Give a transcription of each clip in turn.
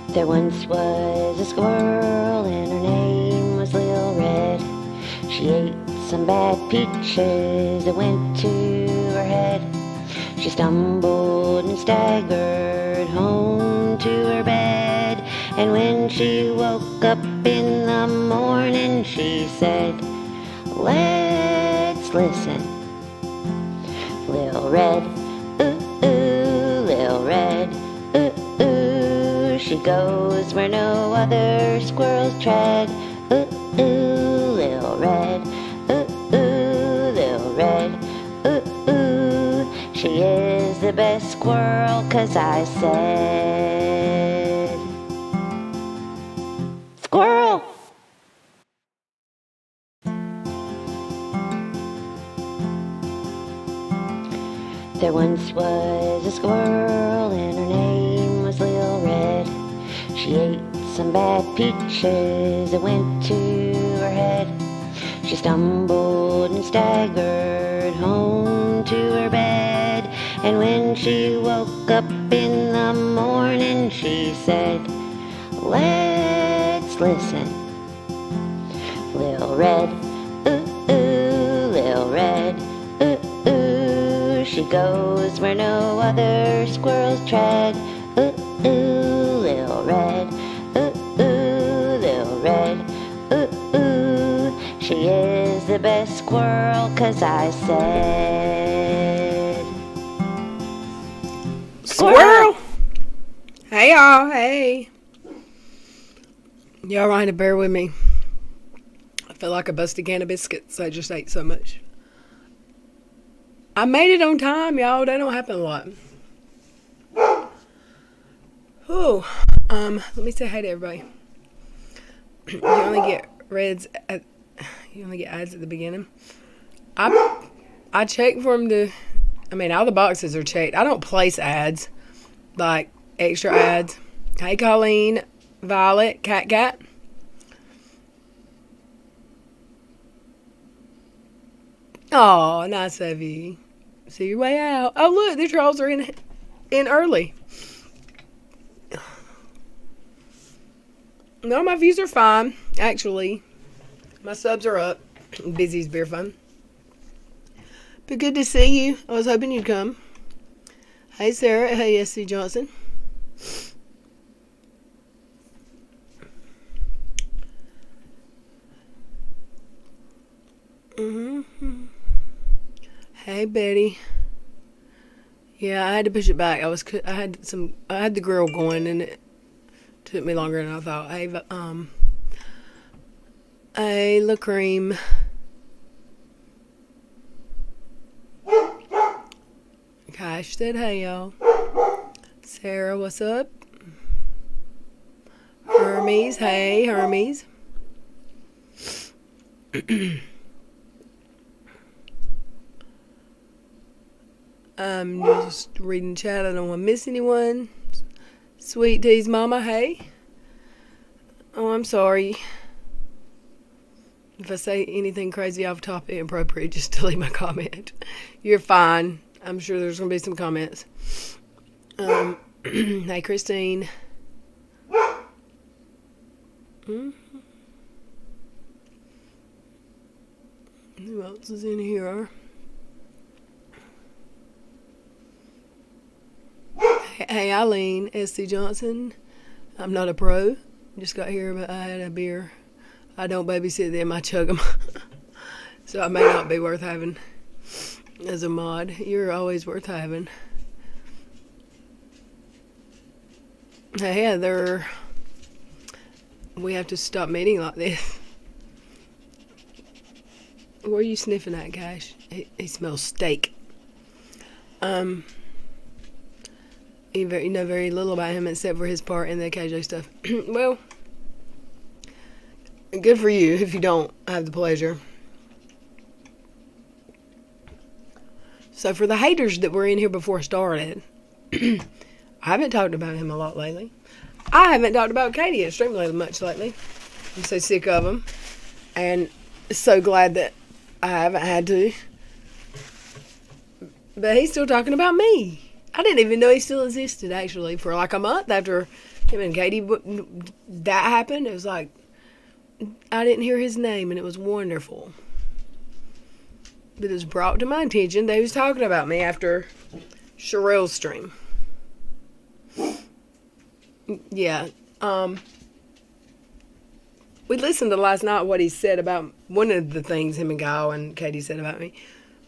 There once was a squirrel and her name was Lil Red. She ate some bad peaches that went to her head. She stumbled and staggered home to her bed. And when she woke up in the morning, she said, "Let's listen. Lil Red, ooh, ooh, Lil Red, ooh, ooh. She goes where no other squirrels tread. Ooh, ooh, Lil Red, ooh, ooh, Lil Red, ooh, ooh. She is the best squirrel, 'cause I said, squirrel!" There once was a squirrel and her name was Lil Red. She ate some bad peaches that went to her head. She stumbled and staggered home to her bed. And when she woke up in the morning, she said, "Let's listen. Lil Red, ooh, ooh, Lil Red, ooh, ooh. She goes where no other squirrels tread. Ooh, ooh, Lil Red, ooh, ooh, Lil Red, ooh, ooh. She is the best squirrel, 'cause I said, squirrel! Hey y'all, hey. Y'all trying to bear with me. I feel like I busted a can of biscuits. I just ate so much. I made it on time, y'all. That don't happen a lot. Ooh. Let me say hi to everybody. You only get ads at the beginning. I check for them to. I mean, all the boxes are checked. I don't place ads, like extra ads. Hey, Colleen, Violet, Cat. Oh, nice of you. See your way out. Oh, look, the trolls are in early. No, my views are fine, actually. My subs are up. Busy's beer fun. But good to see you. I was hoping you'd come. Hey, Sarah. Hey, S.C. Johnson. Hey, Betty. Yeah, I had to push it back. I had the grill going, and it took me longer than I thought. Hey, La Cream. Cash said, hey, y'all. Sarah, what's up? Hermes, hey, Hermes. I'm just reading chat. I don't want to miss anyone. Sweet Tea's mama, hey. Oh, I'm sorry. If I say anything crazy off topic inappropriate, just delete my comment. You're fine. I'm sure there's going to be some comments. Hey, Christine. Who else is in here? Hey, Eileen, S.C. Johnson. I'm not a pro. Just got here, but I had a beer. I don't babysit them, I chug them. So I may not be worth having as a mod. You're always worth having. Hey, Heather. We have to stop meeting like this. Where are you sniffing at, Cash? He smells steak. You know very little about him except for his part in the KJ stuff. Well, good for you if you don't have the pleasure. So for the haters that were in here before I started, I haven't talked about him a lot lately. I haven't talked about Katie extremely much lately. I'm so sick of him. And so glad that I haven't had to. But he's still talking about me. I didn't even know he still existed, actually, for like a month after him and Katie, that happened. It was like, I didn't hear his name, and it was wonderful. But it was brought to my attention they was talking about me after Sherelle's stream. Yeah. We listened to last night what he said about one of the things him and Guile and Katie said about me.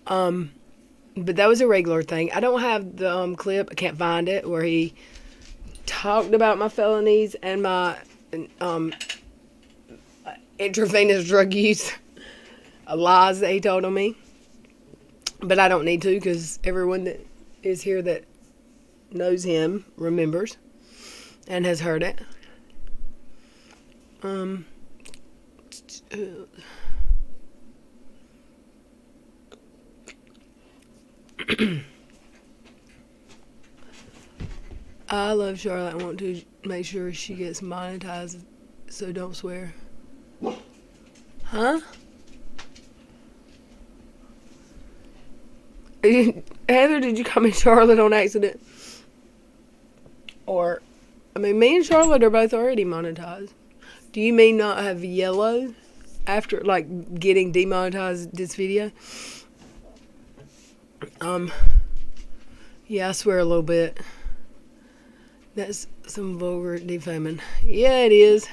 But that was a regular thing. I don't have the clip. I can't find it where he talked about my felonies and my intravenous drug use, lies that he told on me. But I don't need to because everyone that is here that knows him remembers and has heard it. I love Charlotte. I want to make sure she gets monetized, so don't swear. Huh? Heather, did you call me Charlotte on accident? Or, I mean, me and Charlotte are both already monetized. Do you mean not have yellow after, like, getting demonetized this video? Yeah, I swear a little bit. That's some vulgar defaming. Yeah, it is.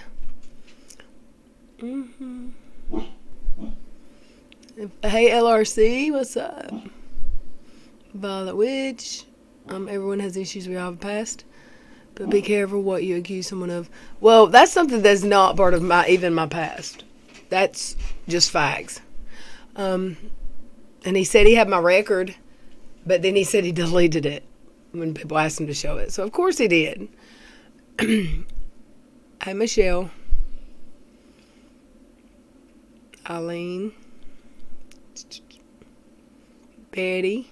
Hey, LRC, what's up? Violet Witch. Everyone has issues we all have past. But be careful what you accuse someone of. Well, that's something that's not part of my past. That's just facts. And he said he had my record, but then he said he deleted it when people asked him to show it. So, of course he did. Hey, Michelle. Eileen. Betty.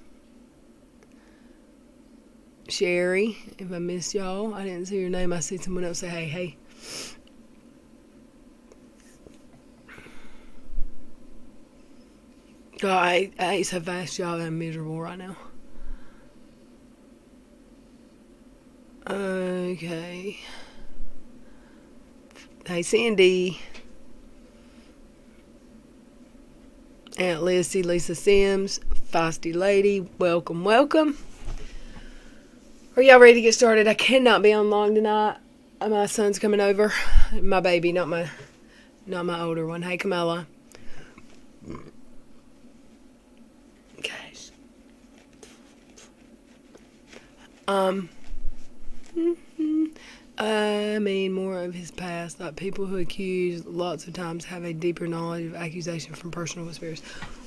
Sherry. If I missed y'all, I didn't see your name. I see someone else say, hey. God, I ate so fast, y'all. I'm miserable right now. Okay. Hey, Sandy. Aunt Lissy, Lisa Sims, Feisty Lady. Welcome. Are y'all ready to get started? I cannot be on long tonight. My son's coming over. My baby, not my older one. Hey, Camilla. I mean, more of his past. Like, people who accuse lots of times have a deeper knowledge of accusation from personal experience.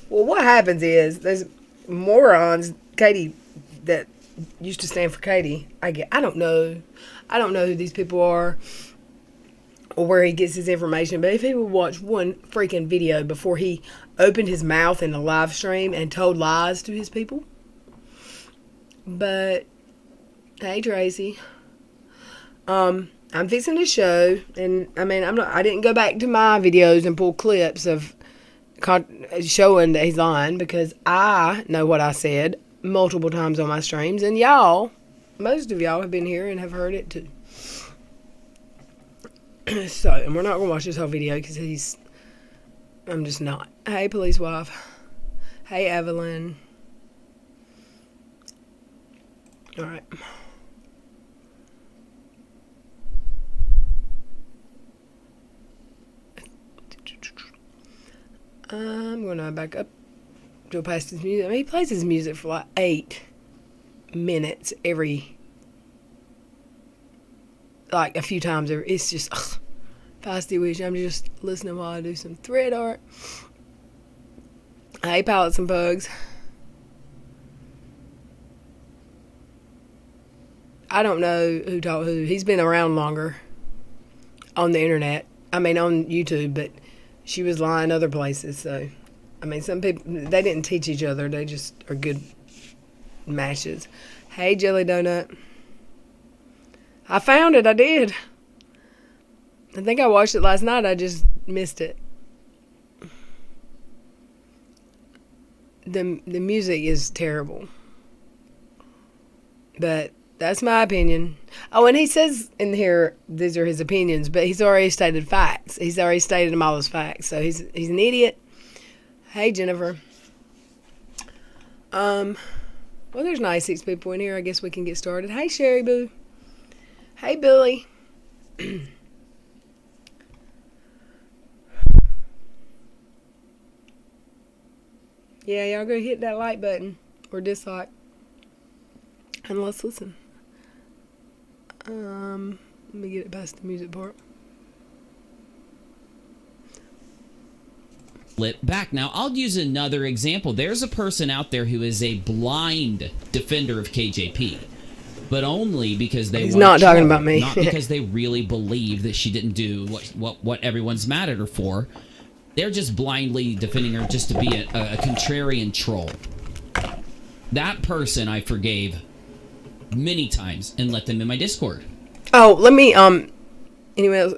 Well, what happens is there's morons, Katie, that used to stand for Katie. I don't know who these people are or where he gets his information. But if he would watch one freaking video before he opened his mouth in a live stream and told lies to his people. But hey, Tracy. I'm fixing to show, and I mean, I didn't go back to my videos and pull clips of showing that he's lying, because I know what I said multiple times on my streams, and most of y'all have been here and have heard it too. So, and we're not going to watch this whole video because I'm just not. Hey, police wife. Hey, Evelyn. Alright. I'm going to back up. Go past his music. I mean, he plays his music for like 8 minutes like a few times. It's just, Feisty Wish. I'm just listening while I do some thread art. Hey, Pallets and Bugs. I don't know who taught who. He's been around longer on the internet. I mean, on YouTube, but she was lying other places, so, I mean, some people, they didn't teach each other. They just are good matches. Hey, Jelly Donut. I found it. I did. I think I watched it last night. I just missed it. The music is terrible. But That's my opinion. Oh, and he says in here these are his opinions, but he's already stated facts. He's already stated them all as facts. So he's an idiot. Hey, Jennifer. Well, there's 96 people in here. I guess we can get started. Hey, Sherry Boo. Hey, Billy. Yeah, y'all go hit that like button or dislike. And let's listen. Let me get it past the music part. Flip back. Now, I'll use another example. There's a person out there who is a blind defender of KJP, but only because they He's not talking about me. Not because they really believe that she didn't do what everyone's mad at her for. They're just blindly defending her just to be a contrarian troll. That person I forgave many times and let them in my Discord. Oh, let me, anyway,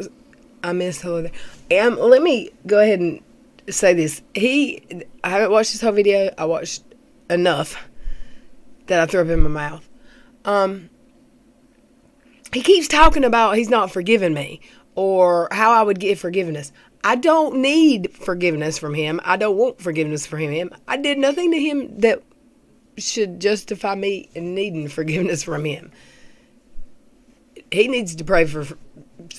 I missed hello there. Let me go ahead and say this. I haven't watched this whole video. I watched enough that I threw up in my mouth. He keeps talking about he's not forgiving me or how I would get forgiveness. I don't need forgiveness from him. I don't want forgiveness from him. I did nothing to him that should justify me needing forgiveness from him. He needs to pray for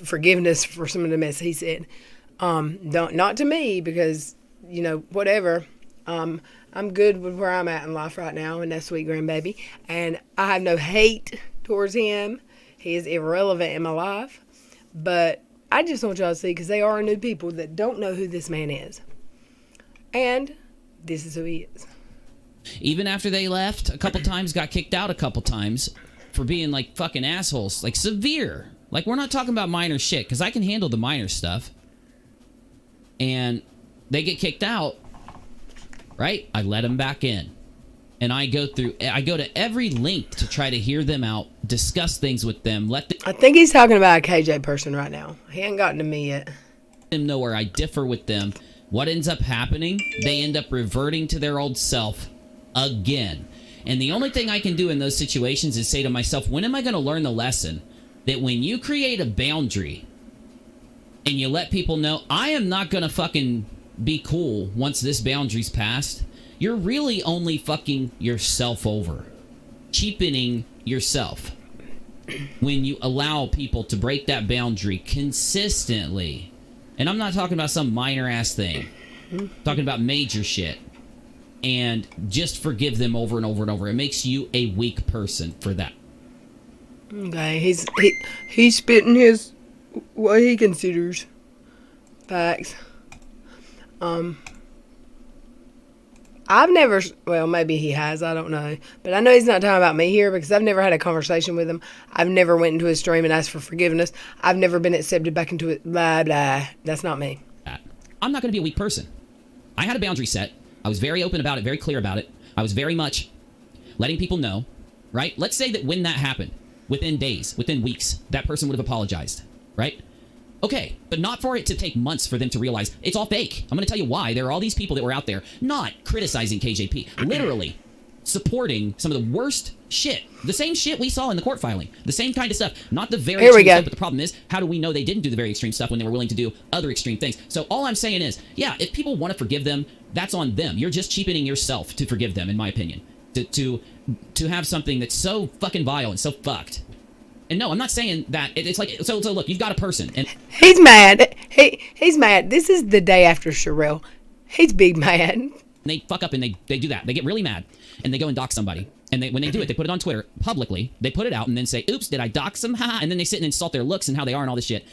forgiveness for some of the mess he said. Not to me because, whatever. I'm good with where I'm at in life right now and that sweet grandbaby. And I have no hate towards him. He is irrelevant in my life. But I just want y'all to see because they are new people that don't know who this man is. And this is who he is. Even after they left a couple times, got kicked out a couple times for being like fucking assholes, like severe. Like we're not talking about minor shit because I can handle the minor stuff. And they get kicked out, right? I let them back in. And I go to every link to try to hear them out, discuss things with them, I think he's talking about a KJ person right now. He ain't gotten to me yet. them know where I differ with them. What ends up happening? They end up reverting to their old self again. And the only thing I can do in those situations is say to myself, when am I going to learn the lesson that when you create a boundary and you let people know, I am not going to fucking be cool once this boundary's passed, you're really only fucking yourself over, cheapening yourself when you allow people to break that boundary consistently. And I'm not talking about some minor ass thing. I'm talking about major shit. And just forgive them over and over and over. It makes you a weak person for that. Okay, he's spitting what he considers facts. I've never, well, maybe he has, I don't know. But I know he's not talking about me here because I've never had a conversation with him. I've never went into his stream and asked for forgiveness. I've never been accepted back into it, blah, blah. That's not me. I'm not going to be a weak person. I had a boundary set. I was very open about it, very clear about it. I was very much letting people know, right? Let's say that when that happened, within days, within weeks, that person would have apologized, right? Okay, but not for it to take months for them to realize it's all fake. I'm going to tell you why. There are all these people that were out there not criticizing KJP, literally supporting some of the worst shit. The same shit we saw in the court filing. The same kind of stuff. Not the very extreme stuff, but the problem is, how do we know they didn't do the very extreme stuff when they were willing to do other extreme things? So all I'm saying is, yeah, if people want to forgive them, that's on them. You're just cheapening yourself to forgive them, in my opinion. To have something that's so fucking vile and so fucked. And no, I'm not saying that. It's like, so look, you've got a person. And he's mad. He's mad. This is the day after Sherelle. He's big mad. They fuck up and they do that. They get really mad and they go and dox somebody. And when they do it, they put it on Twitter publicly. They put it out and then say, oops, did I dox them? Ha! And then they sit and insult their looks and how they are and all this shit.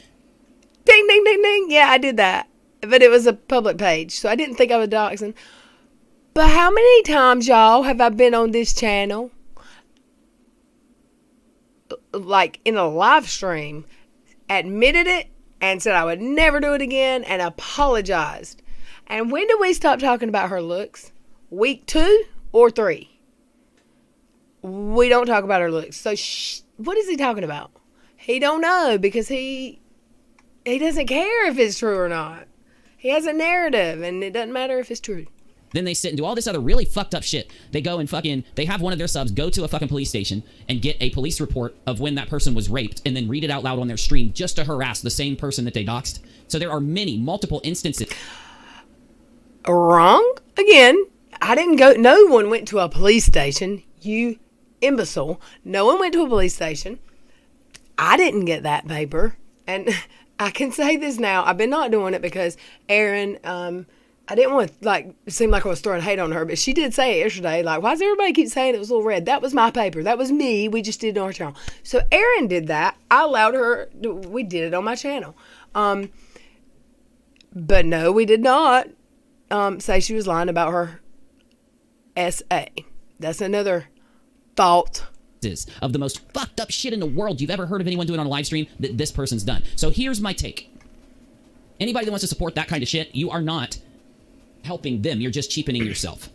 Ding, ding, ding, ding. Yeah, I did that. But it was a public page, so I didn't think I was doxing. But how many times, y'all, have I been on this channel, like in a live stream, admitted it and said I would never do it again and apologized? And when do we stop talking about her looks? Week 2 or 3? We don't talk about her looks. So what is he talking about? He don't know because he doesn't care if it's true or not. He has a narrative and it doesn't matter if it's true. Then they sit and do all this other really fucked up shit. They go and they have one of their subs go to a fucking police station and get a police report of when that person was raped and then read it out loud on their stream just to harass the same person that they doxed. So there are multiple instances. Wrong? Again, I didn't go, no one went to a police station, you imbecile. No one went to a police station. I didn't get that paper. And I can say this now, I've been not doing it because Erin, I didn't want to, like, seem like I was throwing hate on her, but she did say it yesterday, like, why does everybody keep saying it was Little Red? That was my paper. That was me. We just did it on our channel. So Erin did that. I allowed her, we did it on my channel. But no, we did not say she was lying about her SA. That's another thought. Of the most fucked up shit in the world you've ever heard of anyone doing on a live stream that this person's done. So here's my take. Anybody that wants to support that kind of shit, you are not helping them. You're just cheapening yourself.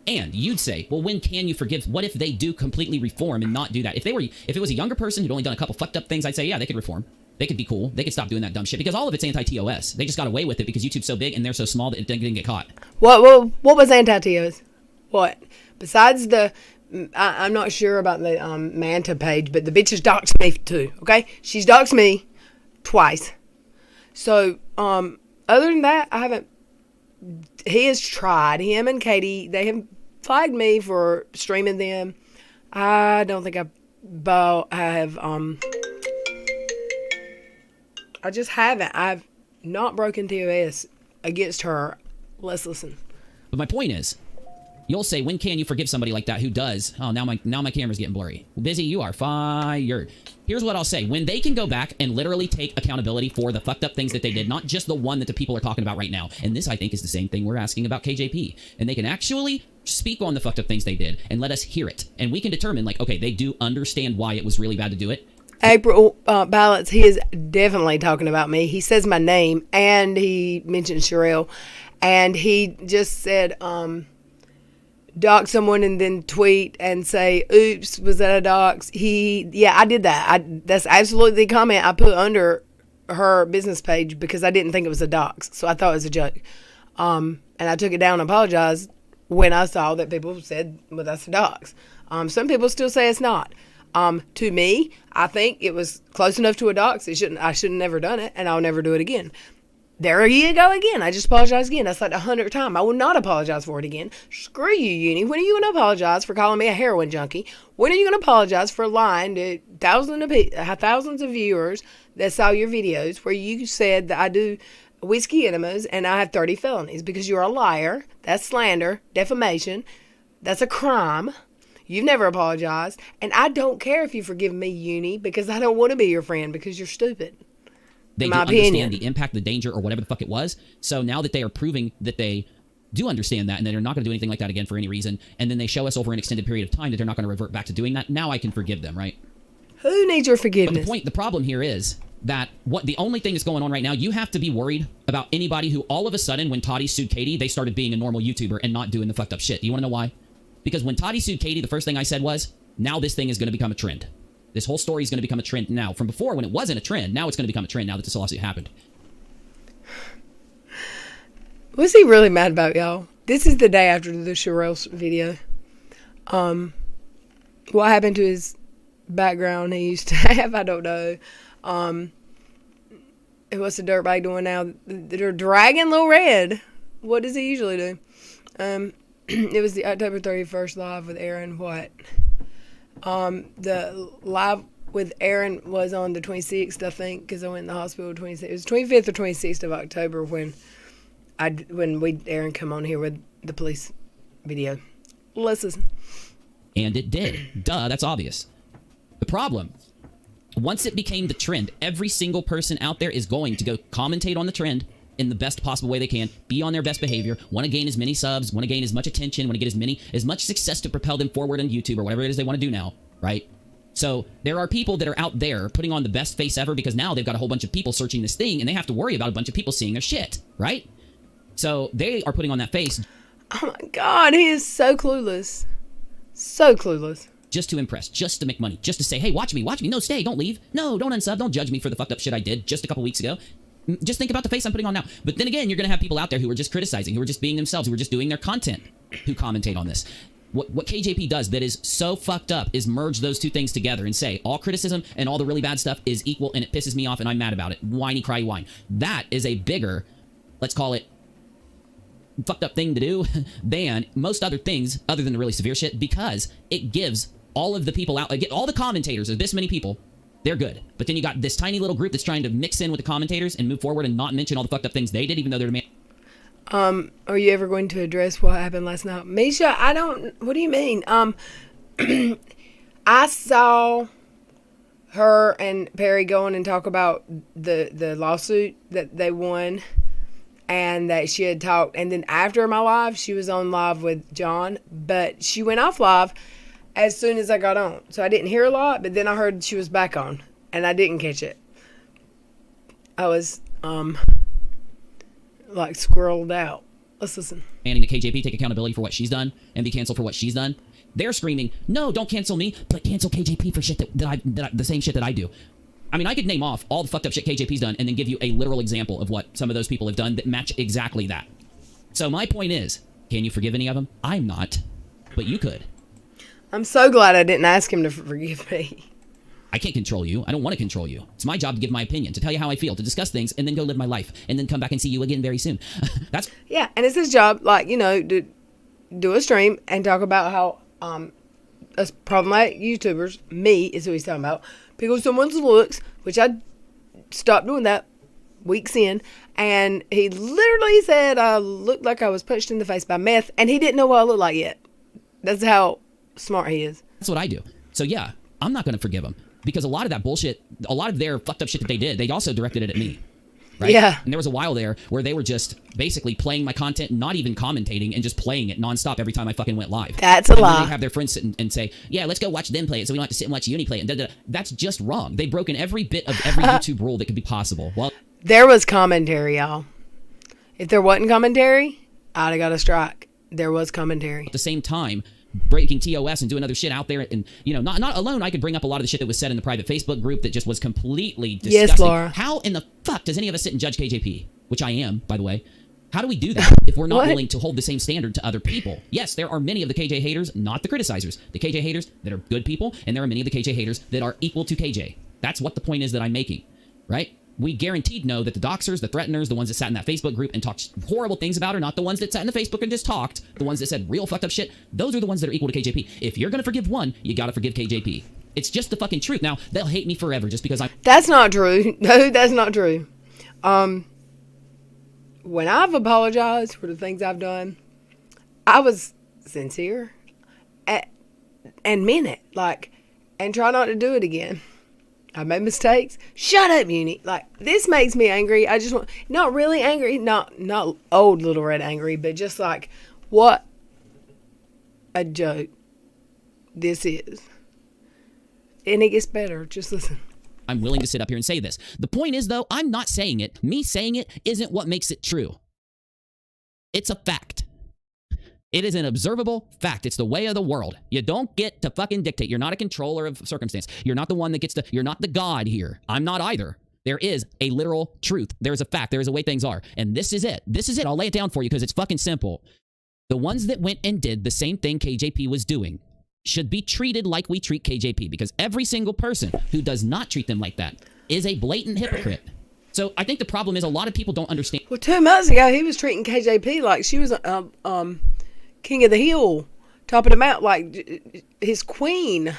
And you'd say, well, when can you forgive? What if they do completely reform and not do that? If it was a younger person who'd only done a couple fucked up things, I'd say, yeah, they could reform. They could be cool. They could stop doing that dumb shit because all of it's anti-TOS. They just got away with it because YouTube's so big and they're so small that it didn't get caught. What was anti-TOS? What? Besides the, I'm not sure about the Manta page, but the bitch has doxed me too, okay? She's doxed me twice. So, other than that, I haven't, he has tried. Him and Katie, they have flagged me for streaming them. I don't think I just haven't. I've not broken TOS against her. Let's listen. But my point is, you'll say, when can you forgive somebody like that who does? Oh, now my camera's getting blurry. Busy, you are fired. Here's what I'll say. When they can go back and literally take accountability for the fucked up things that they did, not just the one that the people are talking about right now. And this, I think, is the same thing we're asking about KJP. And they can actually speak on the fucked up things they did and let us hear it. And we can determine, like, okay, they do understand why it was really bad to do it. April Ballots, he is definitely talking about me. He says my name, and he mentioned Sherelle. And he just said, dox someone and then tweet and say, oops, was that a dox? Yeah, I did that. That's absolutely the comment I put under her business page because I didn't think it was a dox. So I thought it was a joke. And I took it down and apologized when I saw that people said, well, that's a dox. Some people still say it's not. To me, I think it was close enough to a dox. I shouldn't have never done it, and I'll never do it again. There you go again. I just apologized again. That's like the 100th time. I will not apologize for it again. Screw you, Uni. When are you going to apologize for calling me a heroin junkie? When are you going to apologize for lying to thousands of viewers that saw your videos where you said that I do whiskey enemas and I have 30 felonies? Because you're a liar. That's slander, defamation. That's a crime. You've never apologized. And I don't care if you forgive me, Uni, because I don't want to be your friend because you're stupid. They do understand the impact, the danger, or whatever the fuck it was. So now that they are proving that they do understand that and that they're not going to do anything like that again for any reason, and then they show us over an extended period of time that they're not going to revert back to doing that, now I can forgive them, right? Who needs your forgiveness? But the problem here is that the only thing that's going on right now, you have to be worried about anybody who all of a sudden, when Toddy sued Katie, they started being a normal YouTuber and not doing the fucked up shit. Do you want to know why? Because when Toddy sued Katie, the first thing I said was, now this thing is going to become a trend. This whole story is going to become a trend now. From before, when it wasn't a trend, now it's going to become a trend now that this lawsuit happened. What's he really mad about, y'all? This is the day after the Sherelle video. What happened to his background he used to have, I don't know. What's the dirtbag doing now? They're dragging Lil Red. What does he usually do? It was the October 31st live with Aaron. What? The live with Aaron was on the 26th, I think, because I went in the hospital 26th. It was 25th or 26th of October when Aaron come on here with the police video. Let's listen. And it did. Duh, that's obvious. The problem, once it became the trend, every single person out there is going to go commentate on the trend in the best possible way they can, be on their best behavior, want to gain as many subs, want to gain as much attention, want to get as much success to propel them forward on YouTube or whatever it is they want to do now, right? So there are people that are out there putting on the best face ever because now they've got a whole bunch of people searching this thing and they have to worry about a bunch of people seeing their shit, right? So they are putting on that face. Oh my God, he is so clueless. So clueless. Just to impress, just to make money, just to say, hey, watch me, no, stay, don't leave. No, don't unsub, don't judge me for the fucked up shit I did just a couple weeks ago. Just think about the face I'm putting on now. But then again, you're going to have people out there who are just criticizing, who are just being themselves, who are just doing their content, who commentate on this. What KJP does that is so fucked up is merge those two things together and say all criticism and all the really bad stuff is equal, and it pisses me off and I'm mad about it. Whiny, cry, whine. That is a bigger, let's call it, fucked up thing to do than most other things other than the really severe shit, because it gives all of the people out, all the commentators, there's this many people, they're good. But then you got this tiny little group that's trying to mix in with the commentators and move forward and not mention all the fucked up things they did, even though they're the Are you ever going to address what happened last night? Misha, what do you mean? I saw her and Perry going and talk about the lawsuit that they won, and that she had talked, and then after my live, she was on live with John, but she went off live as soon as I got on. So I didn't hear a lot, but then I heard she was back on, and I didn't catch it. I was, like squirreled out. Let's listen. Demanding that KJP take accountability for what she's done and be canceled for what she's done. They're screaming, no, don't cancel me, but cancel KJP for shit the same shit that I do. I mean, I could name off all the fucked up shit KJP's done and then give you a literal example of what some of those people have done that match exactly that. So my point is, can you forgive any of them? I'm not, but you could. I'm so glad I didn't ask him to forgive me. I can't control you. I don't want to control you. It's my job to give my opinion, to tell you how I feel, to discuss things, and then go live my life, and then come back and see you again very soon. Yeah, and it's his job, like, to do a stream and talk about how us problematic YouTubers, me is who he's talking about, pick on someone's looks, which I stopped doing that weeks in, and he literally said I looked like I was punched in the face by meth, and he didn't know what I looked like yet. That's how smart he is. That's what I do. So yeah, I'm not going to forgive him. Because a lot of that bullshit, a lot of their fucked up shit that they did, they also directed it at me. Right? Yeah. And there was a while there where they were just basically playing my content, not even commentating, and just playing it nonstop every time I fucking went live. That's a lie. They have their friends sit and say, yeah, let's go watch them play it so we don't have to sit and watch Uni play it. And that's just wrong. They've broken every bit of every YouTube rule that could be possible. Well, there was commentary, y'all. If there wasn't commentary, I'd have got a strike. There was commentary. At the same time, breaking TOS and doing other shit out there, and not alone. I could bring up a lot of the shit that was said in the private Facebook group that just was completely disgusting. Yes, Laura. How in the fuck does any of us sit and judge KJP? Which I am, by the way. How do we do that if we're not willing to hold the same standard to other people? Yes, there are many of the KJ haters, not the criticizers. The KJ haters that are good people, and there are many of the KJ haters that are equal to KJ. That's what the point is that I'm making, right? We guaranteed know that the doxers, the threateners, the ones that sat in that Facebook group and talked horrible things about her, not the ones that sat in the Facebook and just talked, the ones that said real fucked up shit, those are the ones that are equal to KJP. If you're going to forgive one, you got to forgive KJP. It's just the fucking truth. Now, they'll hate me forever just because I'm... That's not true. No, that's not true. When I've apologized for the things I've done, I was sincere and meant it, and try not to do it again. I made mistakes. Shut up, Uni. This makes me angry. I just want, not really angry, not old little red angry, but just what a joke this is. And it gets better. Just listen. I'm willing to sit up here and say this. The point is, though, I'm not saying it. Me saying it isn't what makes it true. It's a fact. It is an observable fact. It's the way of the world. You don't get to fucking dictate. You're not a controller of circumstance. You're not the one that gets to, you're not the God here. I'm not either. There is a literal truth. There's a fact. There is a way things are. And this is it. This is it. I'll lay it down for you because it's fucking simple. The ones that went and did the same thing KJP was doing should be treated like we treat KJP, because every single person who does not treat them like that is a blatant hypocrite. So I think the problem is a lot of people don't understand. Well, 2 months ago, he was treating KJP like she was king of the hill, topping him out like his queen.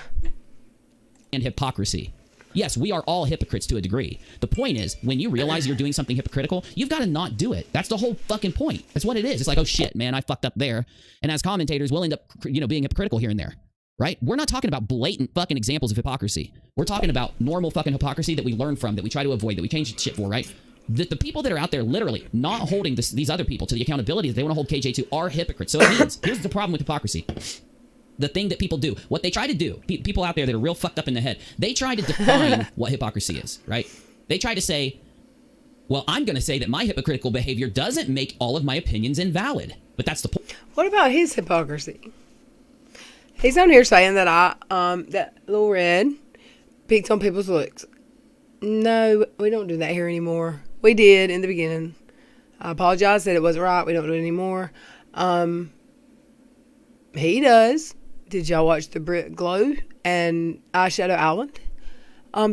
And hypocrisy. Yes, we are all hypocrites to a degree. The point is, when you realize you're doing something hypocritical, you've got to not do it. That's the whole fucking point. That's what it is. It's like, oh shit, man, I fucked up there. And as commentators, we'll end up, being hypocritical here and there. Right? We're not talking about blatant fucking examples of hypocrisy. We're talking about normal fucking hypocrisy that we learn from, that we try to avoid, that we change shit for, right? The people that are out there literally not holding these other people to the accountability that they want to hold KJ to are hypocrites. So it means, here's the problem with hypocrisy. The thing that people do, what they try to do, people out there that are real fucked up in the head, they try to define what hypocrisy is, right? They try to say, well, I'm going to say that my hypocritical behavior doesn't make all of my opinions invalid. But that's the point. What about his hypocrisy? He's on here saying that that Lil Red picks on people's looks. No, we don't do that here anymore. We did in the beginning. I apologize that it wasn't right. We don't do it anymore. He does. Did y'all watch the Brit Glow and Eyeshadow Island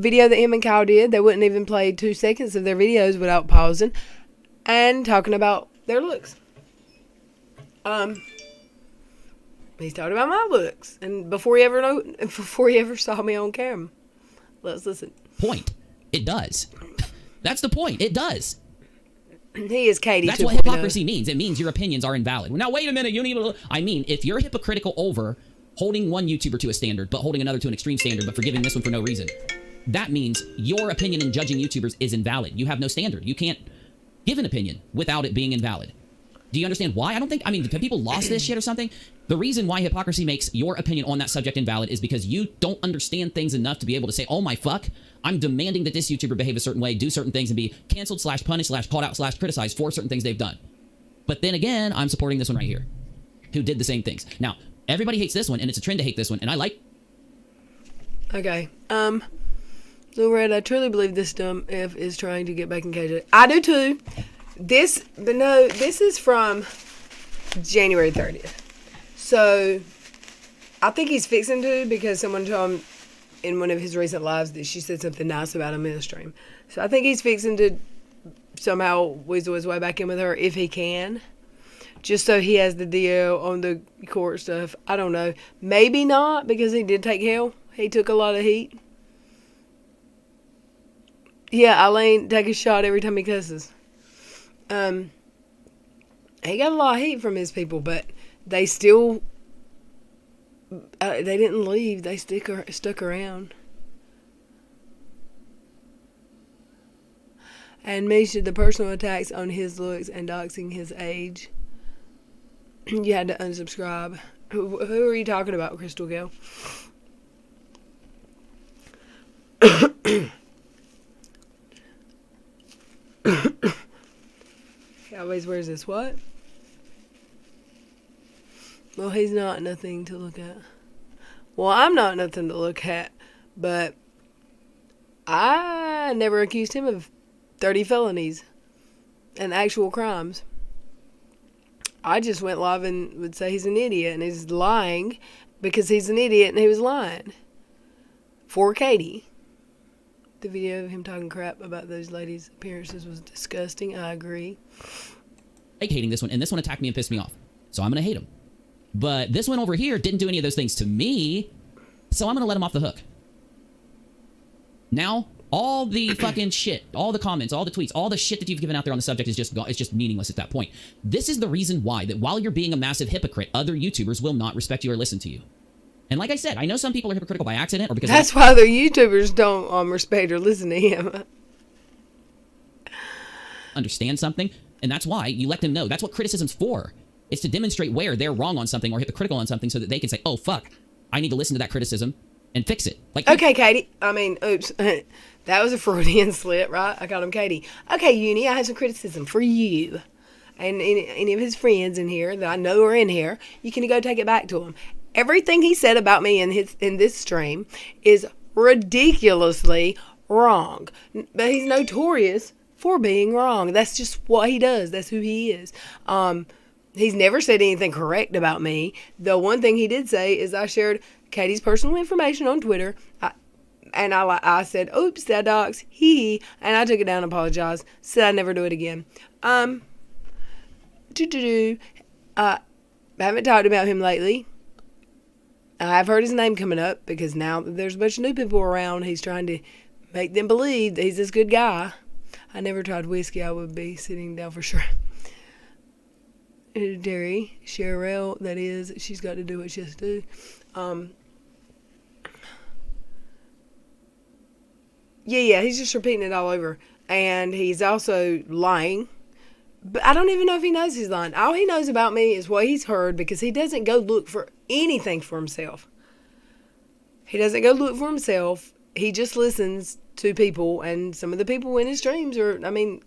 video that him and Kyle did? They wouldn't even play 2 seconds of their videos without pausing and talking about their looks. He's talking about my looks, and before he ever saw me on camera. Let's listen. Point. It does. That's the point. It does. He is Katie. That's what hypocrisy means. It means your opinions are invalid. Now, wait a minute. You need to. I mean, if you're hypocritical over holding one YouTuber to a standard, but holding another to an extreme standard, but forgiving this one for no reason, that means your opinion in judging YouTubers is invalid. You have no standard. You can't give an opinion without it being invalid. Do you understand why? Have people lost this shit or something? The reason why hypocrisy makes your opinion on that subject invalid is because you don't understand things enough to be able to say, oh my fuck, I'm demanding that this YouTuber behave a certain way, do certain things, and be canceled / punished / called out / criticized for certain things they've done. But then again, I'm supporting this one right here, who did the same things. Now, everybody hates this one, and it's a trend to hate this one, and I like... Okay. Lil Red, I truly believe this dumb F is trying to get back in KJ. I do too. This is from January 30th. So, I think he's fixing to, because someone told him in one of his recent lives that she said something nice about him in the stream. So, I think he's fixing to somehow weasel his way back in with her if he can. Just so he has the deal on the court stuff. I don't know. Maybe not, because he did take hell. He took a lot of heat. Yeah, Eileen, take a shot every time he cusses. He got a lot of heat from his people, but they still, they didn't leave. They stuck around. And Misha, the personal attacks on his looks and doxing his age. You had to unsubscribe. Who are you talking about, Crystal Gale? He always wears this what? Well, he's not nothing to look at. Well, I'm not nothing to look at, but I never accused him of 30 felonies and actual crimes. I just went live and would say he's an idiot, and he's lying because he's an idiot and he was lying. For Katie. The video of him talking crap about those ladies' appearances was disgusting. I agree. I like hating this one, and this one attacked me and pissed me off. So I'm going to hate him. But this one over here didn't do any of those things to me, so I'm going to let him off the hook. Now, all the fucking shit, all the comments, all the tweets, all the shit that you've given out there on the subject is just gone. It's just meaningless at that point. This is the reason why, that while you're being a massive hypocrite, other YouTubers will not respect you or listen to you. And like I said, I know some people are hypocritical by accident or because... That's why other YouTubers don't respect or listen to him. Understand something, and that's why you let them know. That's what criticism's for. It's to demonstrate where they're wrong on something or hypocritical on something so that they can say, oh, fuck, I need to listen to that criticism and fix it. Like, okay, Katie. Oops. That was a Freudian slip, right? I called him Katie. Okay, Uni, I have some criticism for you. And any of his friends in here that I know are in here, you can go take it back to him. Everything he said about me in this stream is ridiculously wrong. But he's notorious for being wrong. That's just what he does. That's who he is. He's never said anything correct about me. The one thing he did say is I shared Katie's personal information on Twitter. I said, oops, that docs, and I took it down and apologized. Said I'd never do it again. I haven't talked about him lately. I've heard his name coming up because now that there's a bunch of new people around, he's trying to make them believe that he's this good guy. I never tried whiskey. I would be sitting down for sure. Derry, Cheryl, that is, she's got to do what she has to do. Yeah, he's just repeating it all over. And he's also lying. But I don't even know if he knows he's lying. All he knows about me is what he's heard because he doesn't go look for anything for himself. He doesn't go look for himself. He just listens to people, and some of the people in his streams are,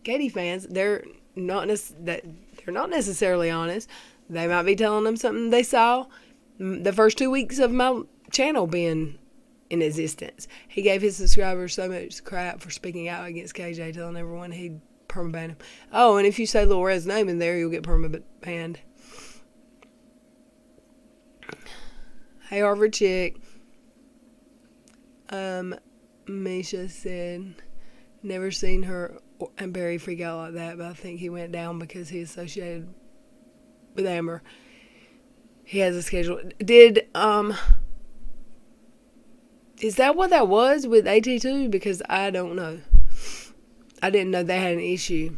Katie fans, they're not necessarily honest. They might be telling them something they saw the first 2 weeks of my channel being in existence. He gave his subscribers so much crap for speaking out against KJ, telling everyone he'd permaban him. Oh, and if you say Lil Red's name in there, you'll get permabanned. Hey, Harvard chick. Misha said, never seen her and Barry freak out like that, but I think he went down because he associated with Amber. He has a schedule. Is that what that was with AT2? Because I don't know. I didn't know they had an issue.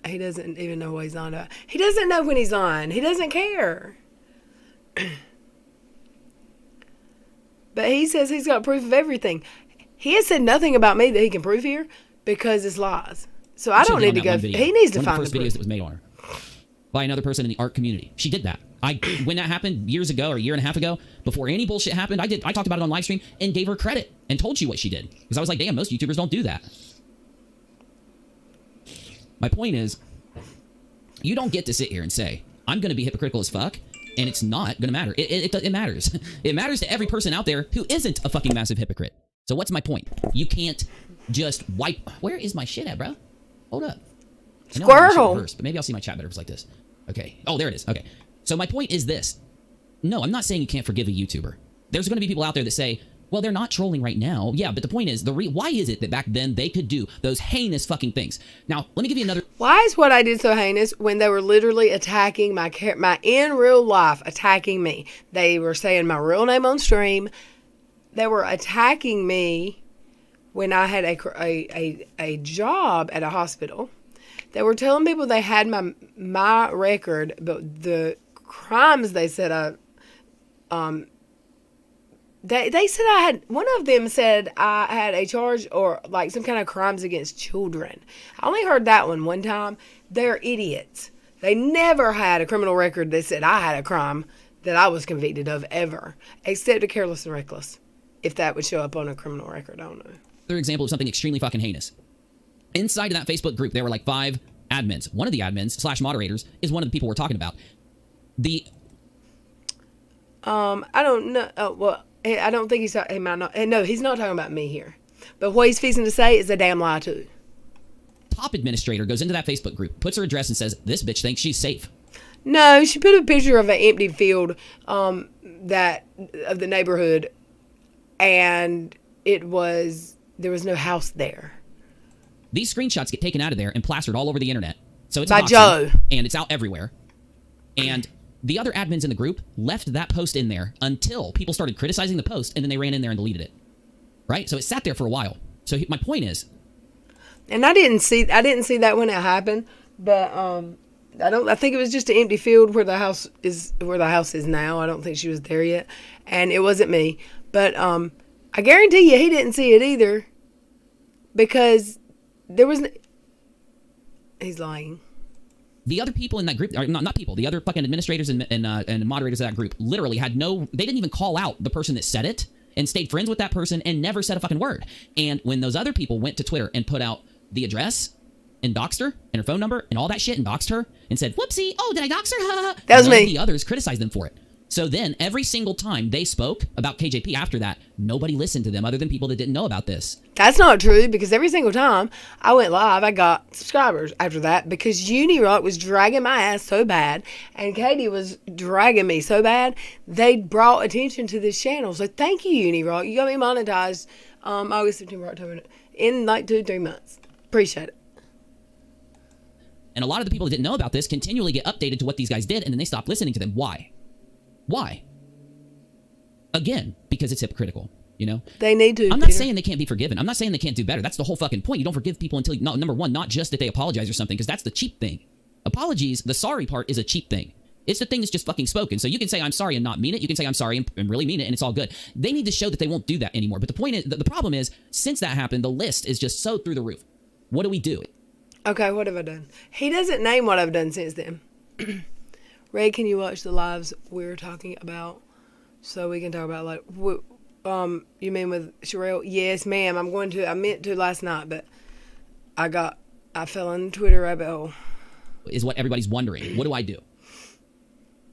He doesn't even know what he's on about. He doesn't know when he's on. He doesn't care. But he says he's got proof of everything. He has said nothing about me that he can prove here because it's lies. So I don't need to go. He needs to find the proof. One of the first videos that was made on her by another person in the art community. She did that. When that happened years ago or a year and a half ago, before any bullshit happened, I talked about it on live stream and gave her credit and told you what she did. Because I was like, damn, most YouTubers don't do that. My point is, you don't get to sit here and say, I'm going to be hypocritical as fuck, and it's not going to matter. It matters. It matters to every person out there who isn't a fucking massive hypocrite. So what's my point? You can't just wipe... Where is my shit at, bro? Hold up. Squirrel! But maybe I'll see my chat better if it's like this. Okay. Oh, there it is. Okay. So my point is this. No, I'm not saying you can't forgive a YouTuber. There's going to be people out there that say, well, they're not trolling right now. Yeah, but the point is, why is it that back then they could do those heinous fucking things? Now, let me give you another... Why is what I did so heinous when they were literally attacking my in real life, attacking me? They were saying my real name on stream. They were attacking me when I had a job at a hospital. They were telling people they had my record, but the crimes they said they said I had, one of them said I had a charge or like some kind of crimes against children. I only heard that one time. They're idiots. They never had a criminal record that said I had a crime that I was convicted of ever, except a careless and reckless. If that would show up on a criminal record, I don't know. Another example of something extremely fucking heinous. Inside of that Facebook group, there were like 5 admins. One of the admins / moderators is one of the people we're talking about. I don't know. Oh, well, I don't think he's talking. He might not. No, he's not talking about me here. But what he's fixing to say is a damn lie too. Top administrator goes into that Facebook group, puts her address, and says, "This bitch thinks she's safe." No, she put a picture of an empty field, that of the neighborhood, and there was no house there. These screenshots get taken out of there and plastered all over the internet. So it's by Joe, and it's out everywhere. And the other admins in the group left that post in there until people started criticizing the post, and then they ran in there and deleted it. Right? So it sat there for a while. So my point is, and I didn't see that when it happened, but I think it was just an empty field where the house is now. I don't think she was there yet, and it wasn't me. But I guarantee you he didn't see it either, because there was. He's lying. The other people in that group, or not people, the other fucking administrators and moderators of that group literally had they didn't even call out the person that said it and stayed friends with that person and never said a fucking word. And when those other people went to Twitter and put out the address and doxed her and her phone number and all that shit and doxed her and said, whoopsie, oh, did I dox her? That was me. The others criticized them for it. So then every single time they spoke about KJP after that, nobody listened to them other than people that didn't know about this. That's not true, because every single time I went live, I got subscribers after that, because Unirock was dragging my ass so bad and Katie was dragging me so bad, they brought attention to this channel. So thank you, Unirock. You got me monetized August, September, October, in like 2-3 months. Appreciate it. And a lot of the people that didn't know about this continually get updated to what these guys did, and then they stop listening to them. Why? Why? Again, because it's hypocritical, you know? They need to. I'm not saying they can't be forgiven. I'm not saying they can't do better. That's the whole fucking point. You don't forgive people until, number one, not just that they apologize or something, because that's the cheap thing. Apologies, the sorry part is a cheap thing. It's the thing that's just fucking spoken. So you can say I'm sorry and not mean it. You can say I'm sorry and really mean it, and it's all good. They need to show that they won't do that anymore. But the point is, the problem is, since that happened, the list is just so through the roof. What do we do? Okay, what have I done? He doesn't name what I've done since then. Ray, can you watch the lives we're talking about so we can talk about, like, you mean with Sherelle? Yes, ma'am. I'm going to. I meant to last night, but I fell in the Twitter rabbit hole. Is what everybody's wondering. What do I do?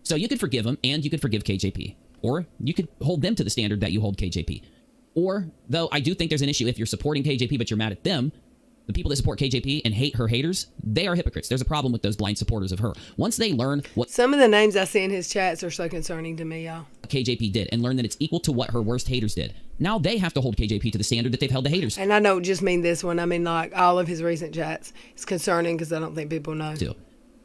So you could forgive them, and you could forgive KJP. Or you could hold them to the standard that you hold KJP. Or, though I do think there's an issue if you're supporting KJP but you're mad at them, The people that support KJP and hate her haters, they are hypocrites. There's a problem with those blind supporters of her. Once they learn what Some of the names I see in his chats are so concerning to me, y'all. KJP did and learn that it's equal to what her worst haters did, now they have to hold KJP to the standard that they've held the haters And I don't just mean this one. I mean, like, all of his recent chats. It's concerning because I don't think people know. to.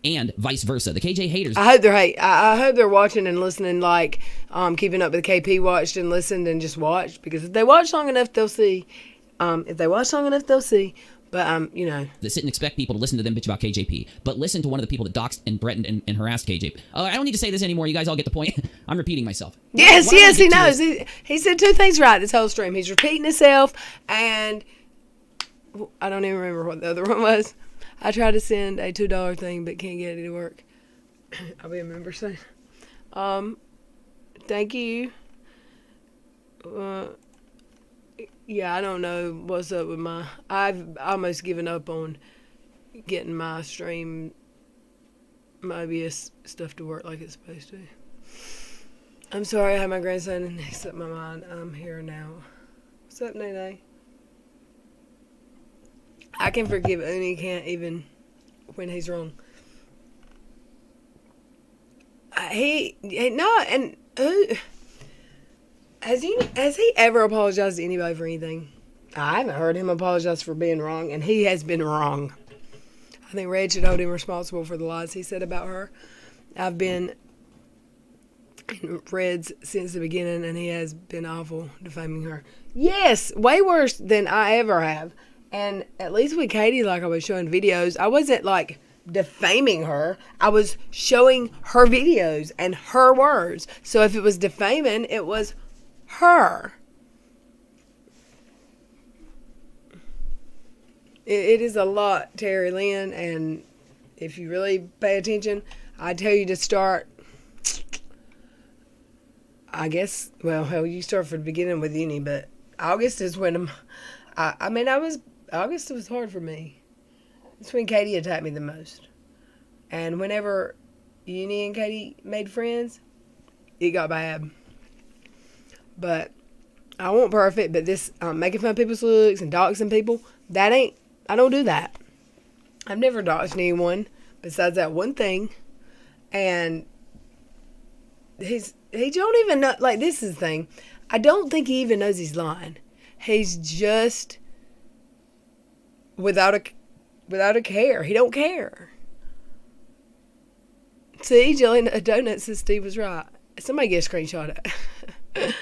And vice versa. The KJ haters. I hope I hope they're watching and listening, like keeping up with KP watched and listened and just watched, because if they watch long enough, they'll see. But you know, that sit and expect people to listen to them bitch about KJP, but listen to one of the people that doxed and threatened and harassed KJP. Oh, I don't need to say this anymore. You guys all get the point. I'm repeating myself. Yes, he knows. He said two things right this whole stream. He's repeating himself, and I don't even remember what the other one was. I tried to send a $2 thing, but can't get it to work. I'll be a member soon. Thank you. Yeah, I don't know what's up with I've almost given up on getting my stream, my OBS stuff to work like it's supposed to. I'm sorry, I had my grandson and he slipped my mind. I'm here now. What's up, Nene? I can forgive Uni, can't even when he's wrong. Has he ever apologized to anybody for anything? I haven't heard him apologize for being wrong, and he has been wrong. I think Red should hold him responsible for the lies he said about her. I've been in Red's since the beginning, and he has been awful defaming her. Yes, way worse than I ever have. And at least with Katie, like I was showing videos, I wasn't like defaming her. I was showing her videos and her words. So if it was defaming, it was her. It is a lot, Terry Lynn, and if you really pay attention, I tell you to start, I guess, well, hell, you start from the beginning with Uni, but August is when August was hard for me. It's when Katie attacked me the most. And whenever Uni and Katie made friends, it got bad. But I want perfect, but this making fun of people's looks and doxing people, I don't do that. I've never doxed anyone besides that one thing. And he don't even know, like, this is the thing. I don't think he even knows he's lying. He's just without a care. He don't care. See, Jelly Donut says Steve was right. Somebody get a screenshot of it.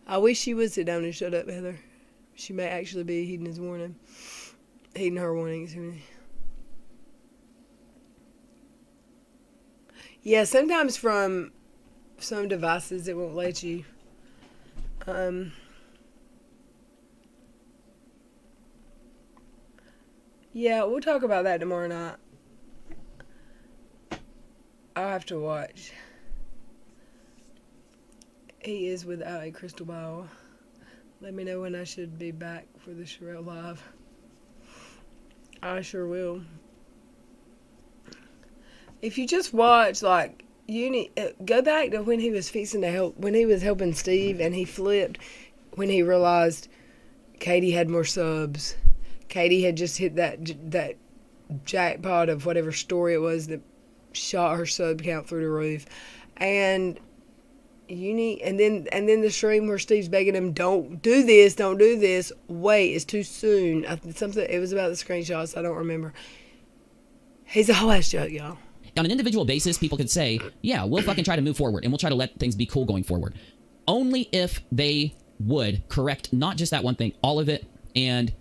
I wish she would sit down and shut up, Heather. She may actually be heeding her warnings. Yeah, sometimes from some devices it won't let you. Yeah, we'll talk about that tomorrow night. I'll have to watch. He is without a crystal ball. Let me know when I should be back for the Sherelle Live. I sure will. If you just watch, like, go back to when he was fixing to help, when he was helping Steve, and he flipped when he realized Katie had more subs. Katie had just hit that jackpot of whatever story it was that shot her sub count through the roof. And and then the stream where Steve's begging him, don't do this, wait, it's too soon. It was about the screenshots, I don't remember. He's a whole ass joke, y'all. On an individual basis, people could say, yeah, we'll fucking try to move forward, and we'll try to let things be cool going forward. Only if they would correct not just that one thing, all of it, and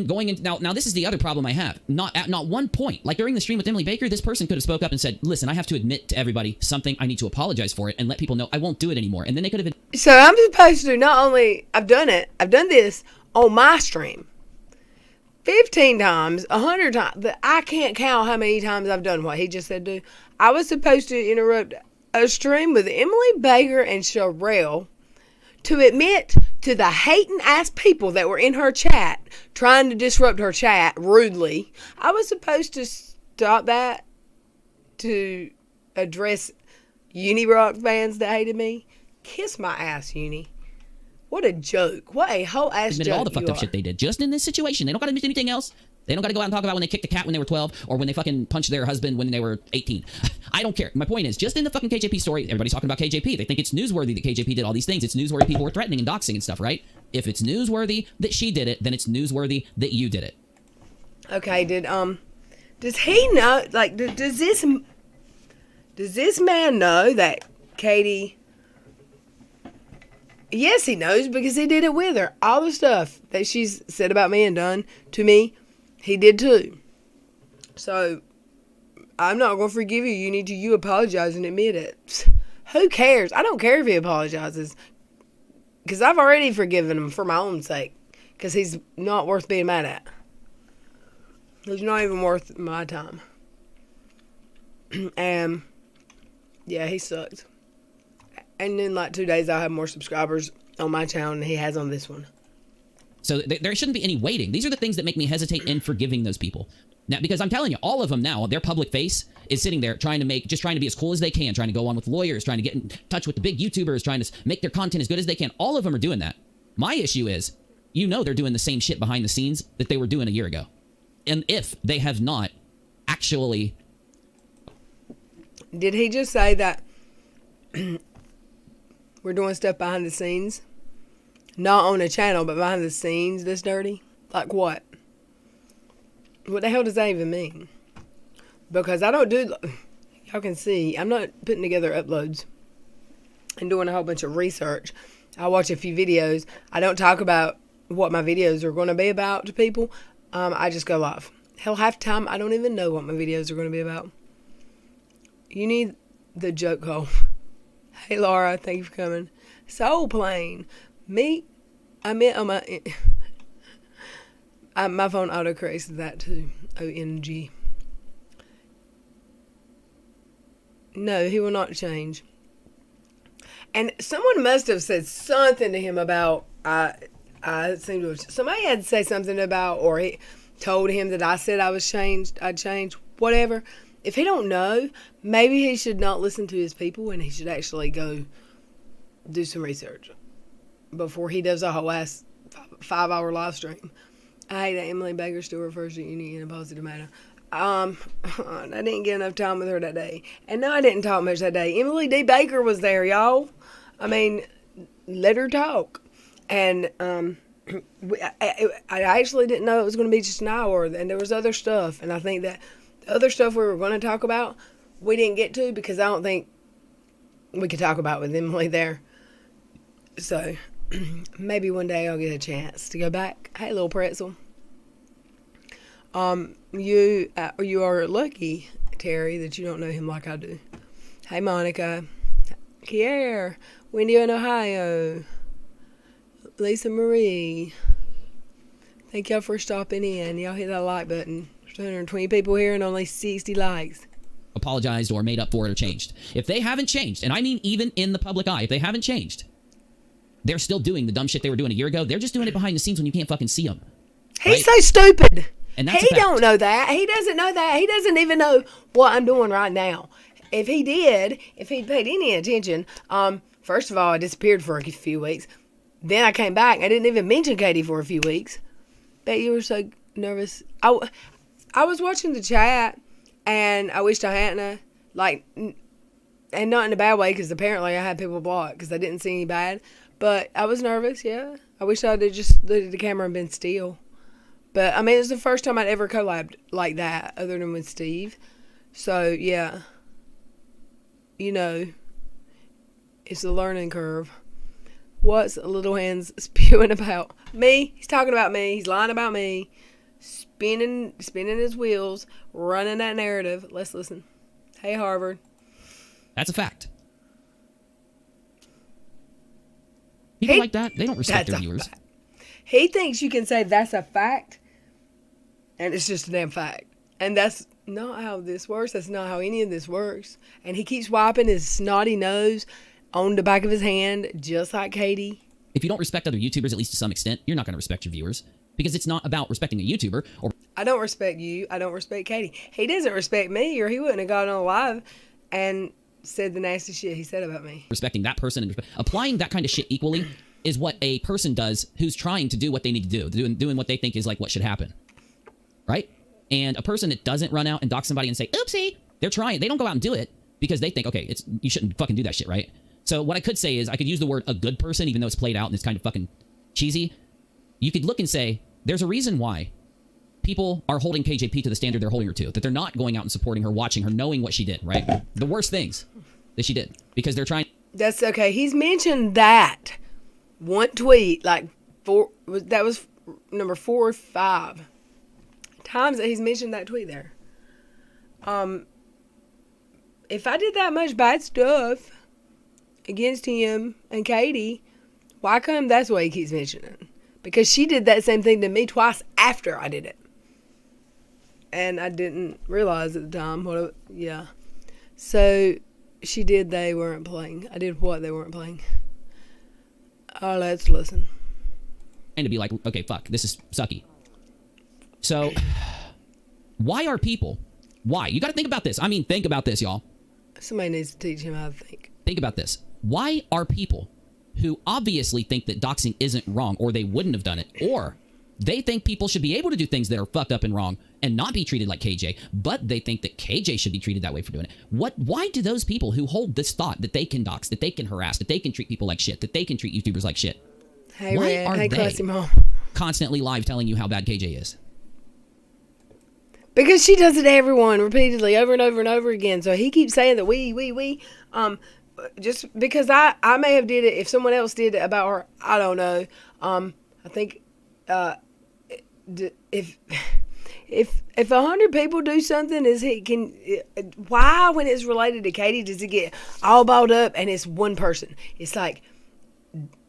going into now this is the other problem I have. Not at one point, like during the stream with Emily Baker, this person could have spoke up and said, listen, I have to admit to everybody something, I need to apologize for it and let people know I won't do it anymore. And then they could have been. So I'm supposed to not only, I've done this on my stream 15 times, 100 times, but I can't count how many times I've done what he just said do. I was supposed to interrupt a stream with Emily Baker and Sherelle to admit to the hating ass people that were in her chat trying to disrupt her chat rudely. I was supposed to stop that to address Unirock fans that hated me. Kiss my ass, Uni. What a joke. What a whole ass Admitted joke. all the fucked up shit they did just in this situation. They don't got to admit anything else. They don't got to go out and talk about when they kicked a cat when they were 12 or when they fucking punched their husband when they were 18. I don't care. My point is, just in the fucking KJP story, everybody's talking about KJP. They think it's newsworthy that KJP did all these things. It's newsworthy people were threatening and doxing and stuff, right? If it's newsworthy that she did it, then it's newsworthy that you did it. Okay, does he know, like, does this man know that Katie... Yes, he knows because he did it with her. All the stuff that she's said about me and done to me, he did too. So, I'm not going to forgive you. You need to apologize and admit it. Who cares? I don't care if he apologizes. Because I've already forgiven him for my own sake. Because he's not worth being mad at. He's not even worth my time. And, yeah, he sucked. And in like 2 days, I'll have more subscribers on my channel than he has on this one. So there shouldn't be any waiting. These are the things that make me hesitate in forgiving those people. Now, because I'm telling you, all of them now, their public face is sitting there trying to be as cool as they can, trying to go on with lawyers, trying to get in touch with the big YouTubers, trying to make their content as good as they can. All of them are doing that. My issue is, they're doing the same shit behind the scenes that they were doing a year ago. And if they have not actually... Did he just say that we're doing stuff behind the scenes? Not on the channel, but behind the scenes that's dirty? Like what? What the hell does that even mean? Because I don't do... Y'all can see, I'm not putting together uploads and doing a whole bunch of research. I watch a few videos. I don't talk about what my videos are going to be about to people. I just go live. Hell, half the time, I don't even know what my videos are going to be about. You need the joke hole. Hey, Laura, thank you for coming. Soul Plane. I meant on my... my phone autocorrects that too. ONG. No, he will not change. And someone must have said something to him about... I seem to have... Somebody had to say something about... Or he told him that I said I'd changed. Whatever. If he don't know, maybe he should not listen to his people and he should actually go do some research before he does a whole ass 5-hour live stream. I hate that Emily Baker still refers to Uni in a positive manner. I didn't get enough time with her that day. And no, I didn't talk much that day. Emily D. Baker was there, y'all. I mean, let her talk. And I actually didn't know it was going to be just an hour. And there was other stuff. And I think that the other stuff we were going to talk about, we didn't get to because I don't think we could talk about with Emily there. So, maybe one day I'll get a chance to go back. Hey, little pretzel. You are lucky, Terry, that you don't know him like I do. Hey, Monica. Kier. Wendy in Ohio. Lisa Marie. Thank y'all for stopping in. Y'all hit that like button. 220 people here and only 60 likes. Apologized or made up for it or changed. If they haven't changed, and I mean even in the public eye, if they haven't changed, they're still doing the dumb shit they were doing a year ago. They're just doing it behind the scenes when you can't fucking see them. He's so stupid. And that's he don't know that. He doesn't know that. He doesn't even know what I'm doing right now. If he'd paid any attention, first of all, I disappeared for a few weeks. Then I came back. I didn't even mention Katie for a few weeks. Bet you were so nervous. I was watching the chat, and I wished I hadn't, and not in a bad way, because apparently I had people blocked, because I didn't see any bad, but I was nervous, yeah. I wish I'd have just looked at the camera and been still. But, I mean, it was the first time I'd ever collabed like that, other than with Steve. So, yeah. It's a learning curve. What's Little Hands spewing about? Me. He's talking about me. He's lying about me. Spinning his wheels, running that narrative. Let's listen. Hey, Harvard. That's a fact. People like that, they don't respect their viewers. Fact. He thinks you can say that's a fact, and it's just a damn fact. And that's not how this works. That's not how any of this works. And he keeps wiping his snotty nose on the back of his hand, just like Katie. If you don't respect other YouTubers, at least to some extent, you're not going to respect your viewers. Because it's not about respecting a YouTuber. Or I don't respect you. I don't respect Katie. He doesn't respect me, or he wouldn't have gone on live and said the nasty shit he said about me. Respecting that person and applying that kind of shit equally is what a person does who's trying to do what they need to do, doing what they think is like what should happen, right? And a person that doesn't run out and dox somebody and say, oopsie, they're trying. They don't go out and do it because they think, okay, you shouldn't fucking do that shit, right? So what I could say is I could use the word a good person, even though it's played out and it's kind of fucking cheesy. You could look and say, there's a reason why people are holding KJP to the standard they're holding her to, that they're not going out and supporting her, watching her, knowing what she did, right? The worst things that she did, because they're trying. That's okay. He's mentioned that one tweet, like that was number 4 or 5 times that he's mentioned that tweet there. If I did that much bad stuff against him and Katie, why come that's what he keeps mentioning? Because she did that same thing to me twice after I did it. And I didn't realize at the time yeah. So she did, they weren't playing. I did what they weren't playing. Oh, let's listen. And to be like, okay, fuck, this is sucky. So, why are people, why? You got to think about this. I mean, think about this, y'all. Somebody needs to teach him how to think. Think about this. Why are people who obviously think that doxing isn't wrong, or they wouldn't have done it, or they think people should be able to do things that are fucked up and wrong and not be treated like KJ, but they think that KJ should be treated that way for doing it? Why do those people who hold this thought that they can dox, that they can harass, that they can treat people like shit, that they can treat YouTubers like shit, hey, why Red, are hey, they Classy Mom, constantly live telling you how bad KJ is? because she does it to everyone repeatedly over and over and over again. So he keeps saying that we. Just because I may have did it, if someone else did it about her, I don't know. I think if 100 people do something, why when it's related to Katie does it get all balled up and it's one person? It's like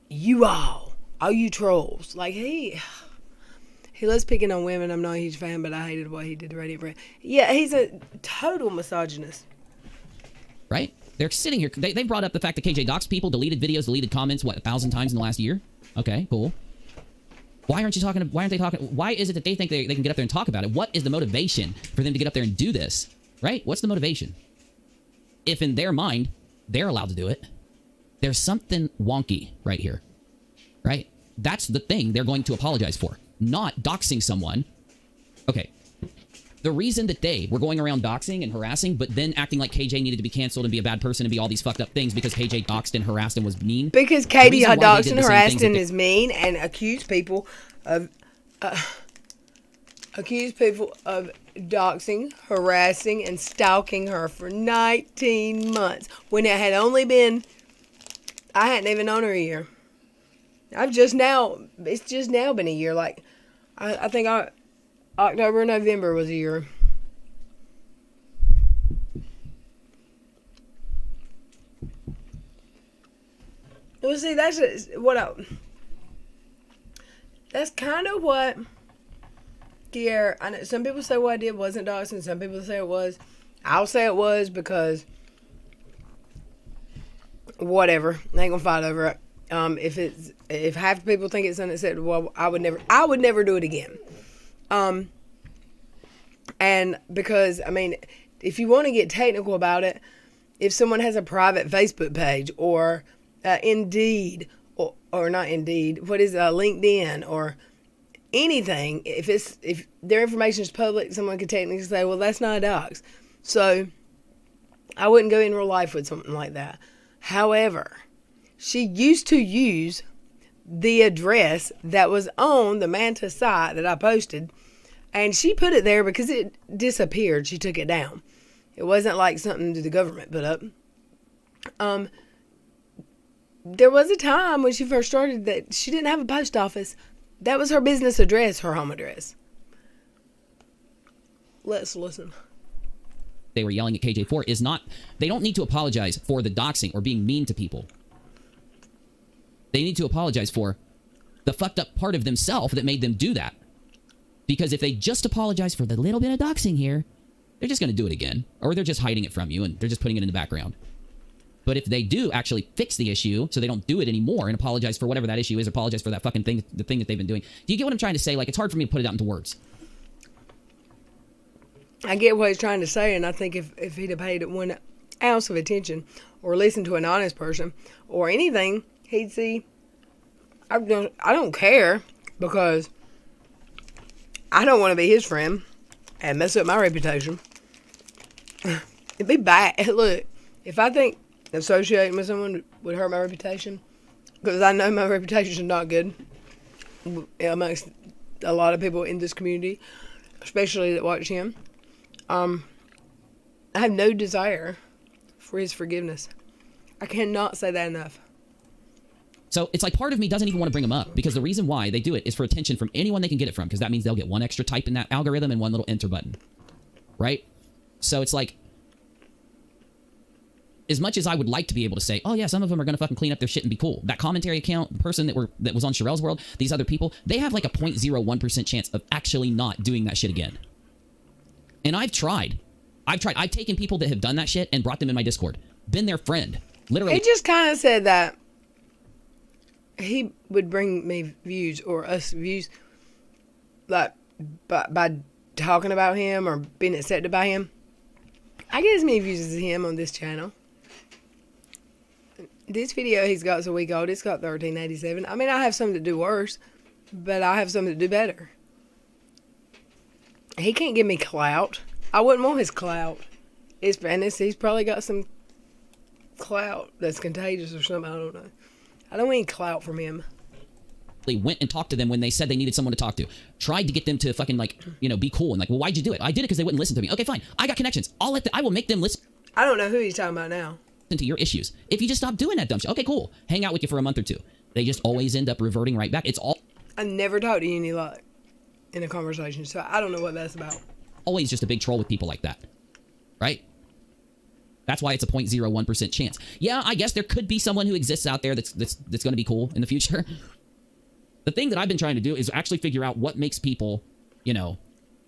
you all you trolls. Like he loves picking on women. I'm not a huge fan, but I hated what he did to Radio Brand. Yeah, he's a total misogynist. Right? They're sitting here. They brought up the fact that KJ doxed people, deleted videos, deleted comments, 1,000 times in the last year? Okay, cool. Why aren't they talking? Why is it that they think they can get up there and talk about it? What is the motivation for them to get up there and do this? Right? What's the motivation? If in their mind, they're allowed to do it, there's something wonky right here. Right? That's the thing they're going to apologize for. Not doxing someone. Okay. The reason that they were going around doxing and harassing, but then acting like KJ needed to be canceled and be a bad person and be all these fucked up things because KJ doxed and harassed and was mean. Because Katie doxed and harassed and is mean and accused people of doxing, harassing, and stalking her for 19 months when it had only been, I hadn't even known her a year. It's just now been a year. Like, I think October, November was a year. Well, see, that's kind of what Kiara, I know some people say what I did wasn't doxing, some people say it was. I'll say it was because whatever. I ain't gonna fight over it. If half the people think it's unacceptable, I would never do it again. And because, I mean, if you want to get technical about it, if someone has a private Facebook page or Indeed or not Indeed, what is LinkedIn or anything, if their information is public, someone could technically say, well, that's not a dox. So I wouldn't go in real life with something like that. However, she used to use the address that was on the Manta site that I posted, and she put it there because it disappeared. She took it down. It wasn't like something that the government put up. There was a time when she first started that she didn't have a post office. That was her business address, her home address. Let's listen. They were yelling at KJ for is not, they don't need to apologize for the doxing or being mean to people. They need to apologize for the fucked up part of themselves that made them do that. Because if they just apologize for the little bit of doxing here, they're just going to do it again. Or they're just hiding it from you and they're just putting it in the background. But if they do actually fix the issue so they don't do it anymore and apologize for whatever that issue is, apologize for that fucking thing, the thing that they've been doing. Do you get what I'm trying to say? Like, it's hard for me to put it out into words. I get what he's trying to say, and I think if he'd have paid 1 ounce of attention or listened to an honest person or anything, he'd see I don't care because I don't want to be his friend and mess up my reputation. It'd be bad. Look, if I think associating with someone would hurt my reputation, because I know my reputation is not good amongst a lot of people in this community, especially that watch him. I have no desire for his forgiveness. I cannot say that enough. So it's like part of me doesn't even want to bring them up because the reason why they do it is for attention from anyone they can get it from, because that means they'll get one extra type in that algorithm and one little enter button, right? So it's like, as much as I would like to be able to say, oh yeah, some of them are going to fucking clean up their shit and be cool. That commentary account, the person that was on Sherelle's World, these other people, they have like a 0.01% chance of actually not doing that shit again. And I've tried. I've taken people that have done that shit and brought them in my Discord. Been their friend. Literally. He just kind of said that he would bring me views or us views like by talking about him or being accepted by him. I get as many views as him on this channel. This video he's got is a week old. It's got 1387. I mean, I have some that do worse, but I have some that do better. He can't give me clout. I wouldn't want his clout. He's probably got some clout that's contagious or something. I don't know. I don't want any clout from him. Went and talked to them when they said they needed someone to talk to. Tried to get them to fucking be cool and well, why'd you do it? I did it because they wouldn't listen to me. Okay, fine. I got connections. I will make them listen. I don't know who he's talking about now. To your issues. If you just stop doing that dumb shit. Okay, cool. Hang out with you for a month or two. They just always end up reverting right back. It's I never talked to Unirock in a conversation, so I don't know what that's about. Always just a big troll with people like that. Right? That's why it's a 0.01% chance. Yeah, I guess there could be someone who exists out there that's going to be cool in the future. The thing that I've been trying to do is actually figure out what makes people,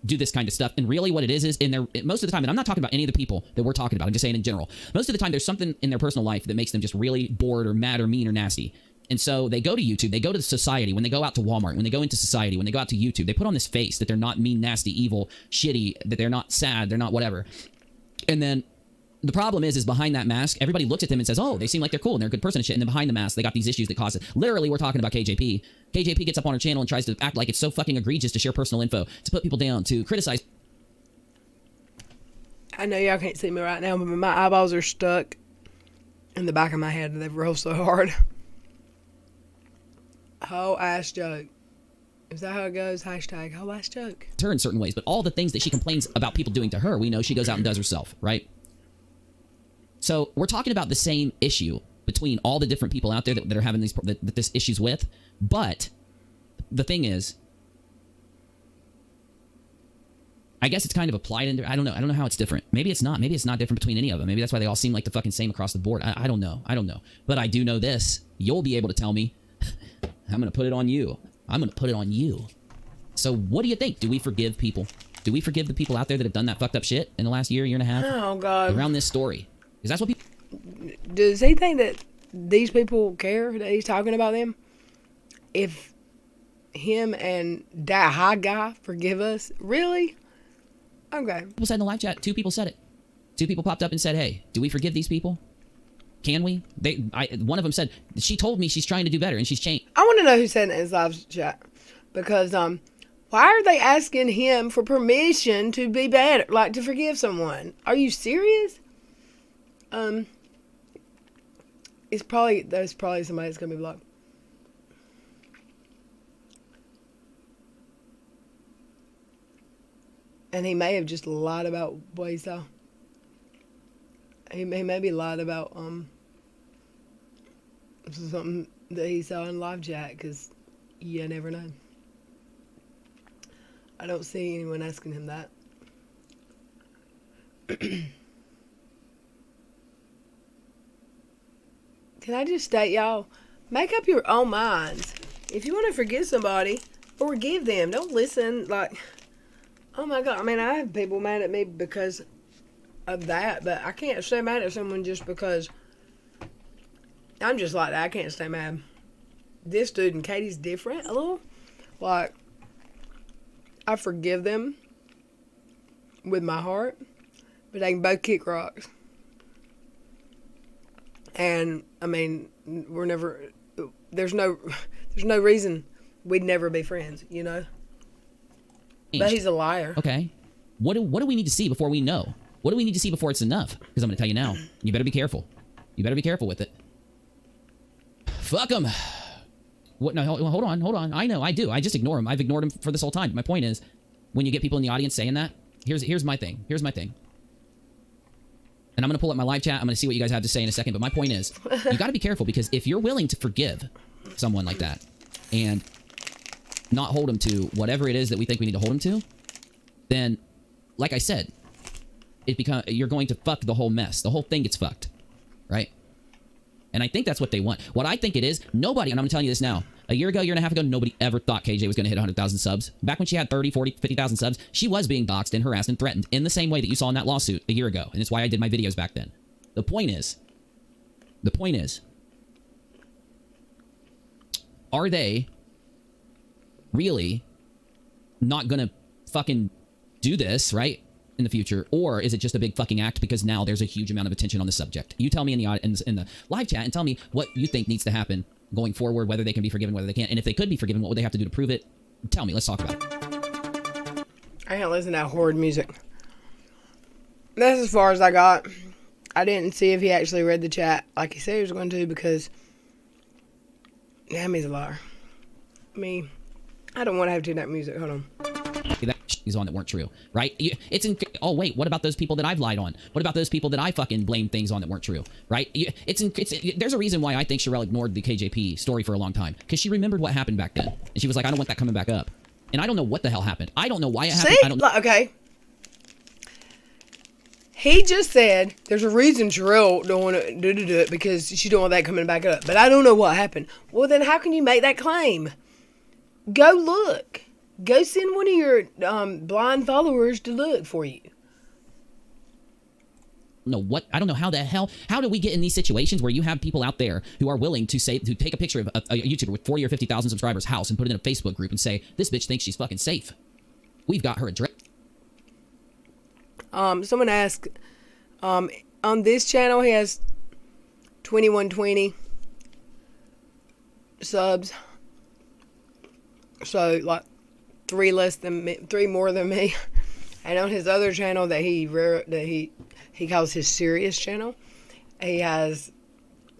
do this kind of stuff. And really what it is in their, most of the time, and I'm not talking about any of the people that we're talking about, I'm just saying in general, most of the time there's something in their personal life that makes them just really bored or mad or mean or nasty. And so they go to YouTube, they go to society, when they go out to Walmart, when they go into society, when they go out to YouTube, they put on this face that they're not mean, nasty, evil, shitty, that they're not sad, they're not whatever. And then the problem is behind that mask, everybody looks at them and says, oh, they seem like they're cool and they're a good person and shit. And then behind the mask, they got these issues that cause it. Literally, we're talking about KJP. KJP gets up on her channel and tries to act like it's so fucking egregious to share personal info, to put people down, to criticize. I know y'all can't see me right now, but my eyeballs are stuck in the back of my head and they've rolled so hard. Whole ass joke. Is that how it goes? Hashtag whole ass joke. Her in certain ways, but all the things that she complains about people doing to her, we know she goes out and does herself, right? So we're talking about the same issue between all the different people out there that are having this issues with. But the thing is, I guess it's kind of applied in. I don't know how it's different. Maybe it's not. Maybe it's not different between any of them. Maybe that's why they all seem like the fucking same across the board. I don't know. But I do know this. You'll be able to tell me. I'm going to put it on you. I'm going to put it on you. So what do you think? Do we forgive people? Do we forgive the people out there that have done that fucked up shit in the last year and a half? Oh, God. Around this story. Because that's what people... Does he think that these people care that he's talking about them? If him and that high guy forgive us? Really? Okay. People said in the live chat, 2 people said it. 2 people popped up and said, hey, do we forgive these people? Can we? One of them said, she told me she's trying to do better and she's changed. I want to know who said it in his live chat. Because, why are they asking him for permission to be better? Like, to forgive someone? Are you serious? There's probably somebody that's gonna be blocked. And he may have just lied about what he saw. He maybe lied about something that he saw in live chat, because you never know. I don't see anyone asking him that. Can I just state, y'all, make up your own minds. If you want to forgive somebody, forgive them. Don't listen like, oh my God. I mean, I have people mad at me because of that, but I can't stay mad at someone just because I'm just like that. I can't stay mad. This dude and Katie's different a little. Like, I forgive them with my heart, but they can both kick rocks. And, I mean, there's no there's no reason we'd never be friends, you know? But he's a liar. Okay. What do we need to see before we know? What do we need to see before it's enough? Because I'm going to tell you now. You better be careful. You better be careful with it. Fuck him. What? No, hold on. I know, I do. I just ignore him. I've ignored him for this whole time. My point is, when you get people in the audience saying that, here's my thing. Here's my thing. And I'm going to pull up my live chat. I'm going to see what you guys have to say in a second. But my point is, you got to be careful, because if you're willing to forgive someone like that and not hold them to whatever it is that we think we need to hold them to, then, like I said, you're going to fuck the whole mess. The whole thing gets fucked, right? And I think that's what they want. What I think it is, nobody, and I'm telling you this now, a year and a half ago, nobody ever thought KJ was going to hit 100,000 subs. Back when she had 30, 40, 50,000 subs, she was being doxxed and harassed and threatened in the same way that you saw in that lawsuit a year ago. And it's why I did my videos back then. The point is, are they really not going to fucking do this, right, in the future? Or is it just a big fucking act because now there's a huge amount of attention on the subject? You tell me in the live chat, and tell me what you think needs to happen going forward, whether they can be forgiven, whether they can't. And if they could be forgiven, what would they have to do to prove it? Tell me. Let's talk about it. I can't listen to that horrid music. That's as far as I got. I didn't see if he actually read the chat like he said he was going to, because damn, he's a liar. I mean, I don't want to have to do that music. Hold on. That is on that weren't true, right? Oh wait, what about those people that I've lied on? What about those people that I fucking blame things on that weren't true, right? There's a reason why I think Sherelle ignored the KJP story for a long time, because she remembered what happened back then, and she was like, I don't want that coming back up. And I don't know what the hell happened. I don't know why it happened. See? I don't know. Okay. He just said there's a reason Sherelle don't want to do it, because she don't want that coming back up. But I don't know what happened. Well, then how can you make that claim? Go look. Go send one of your blind followers to look for you. No, what? I don't know how the hell. How do we get in these situations where you have people out there who are willing to take a picture of a YouTuber with 40 or 50,000 subscribers' house and put it in a Facebook group and say, this bitch thinks she's fucking safe. We've got her address. Someone asked, on this channel he has 2120 subs. So like three more than me. And on his other channel that he calls his serious channel, he has,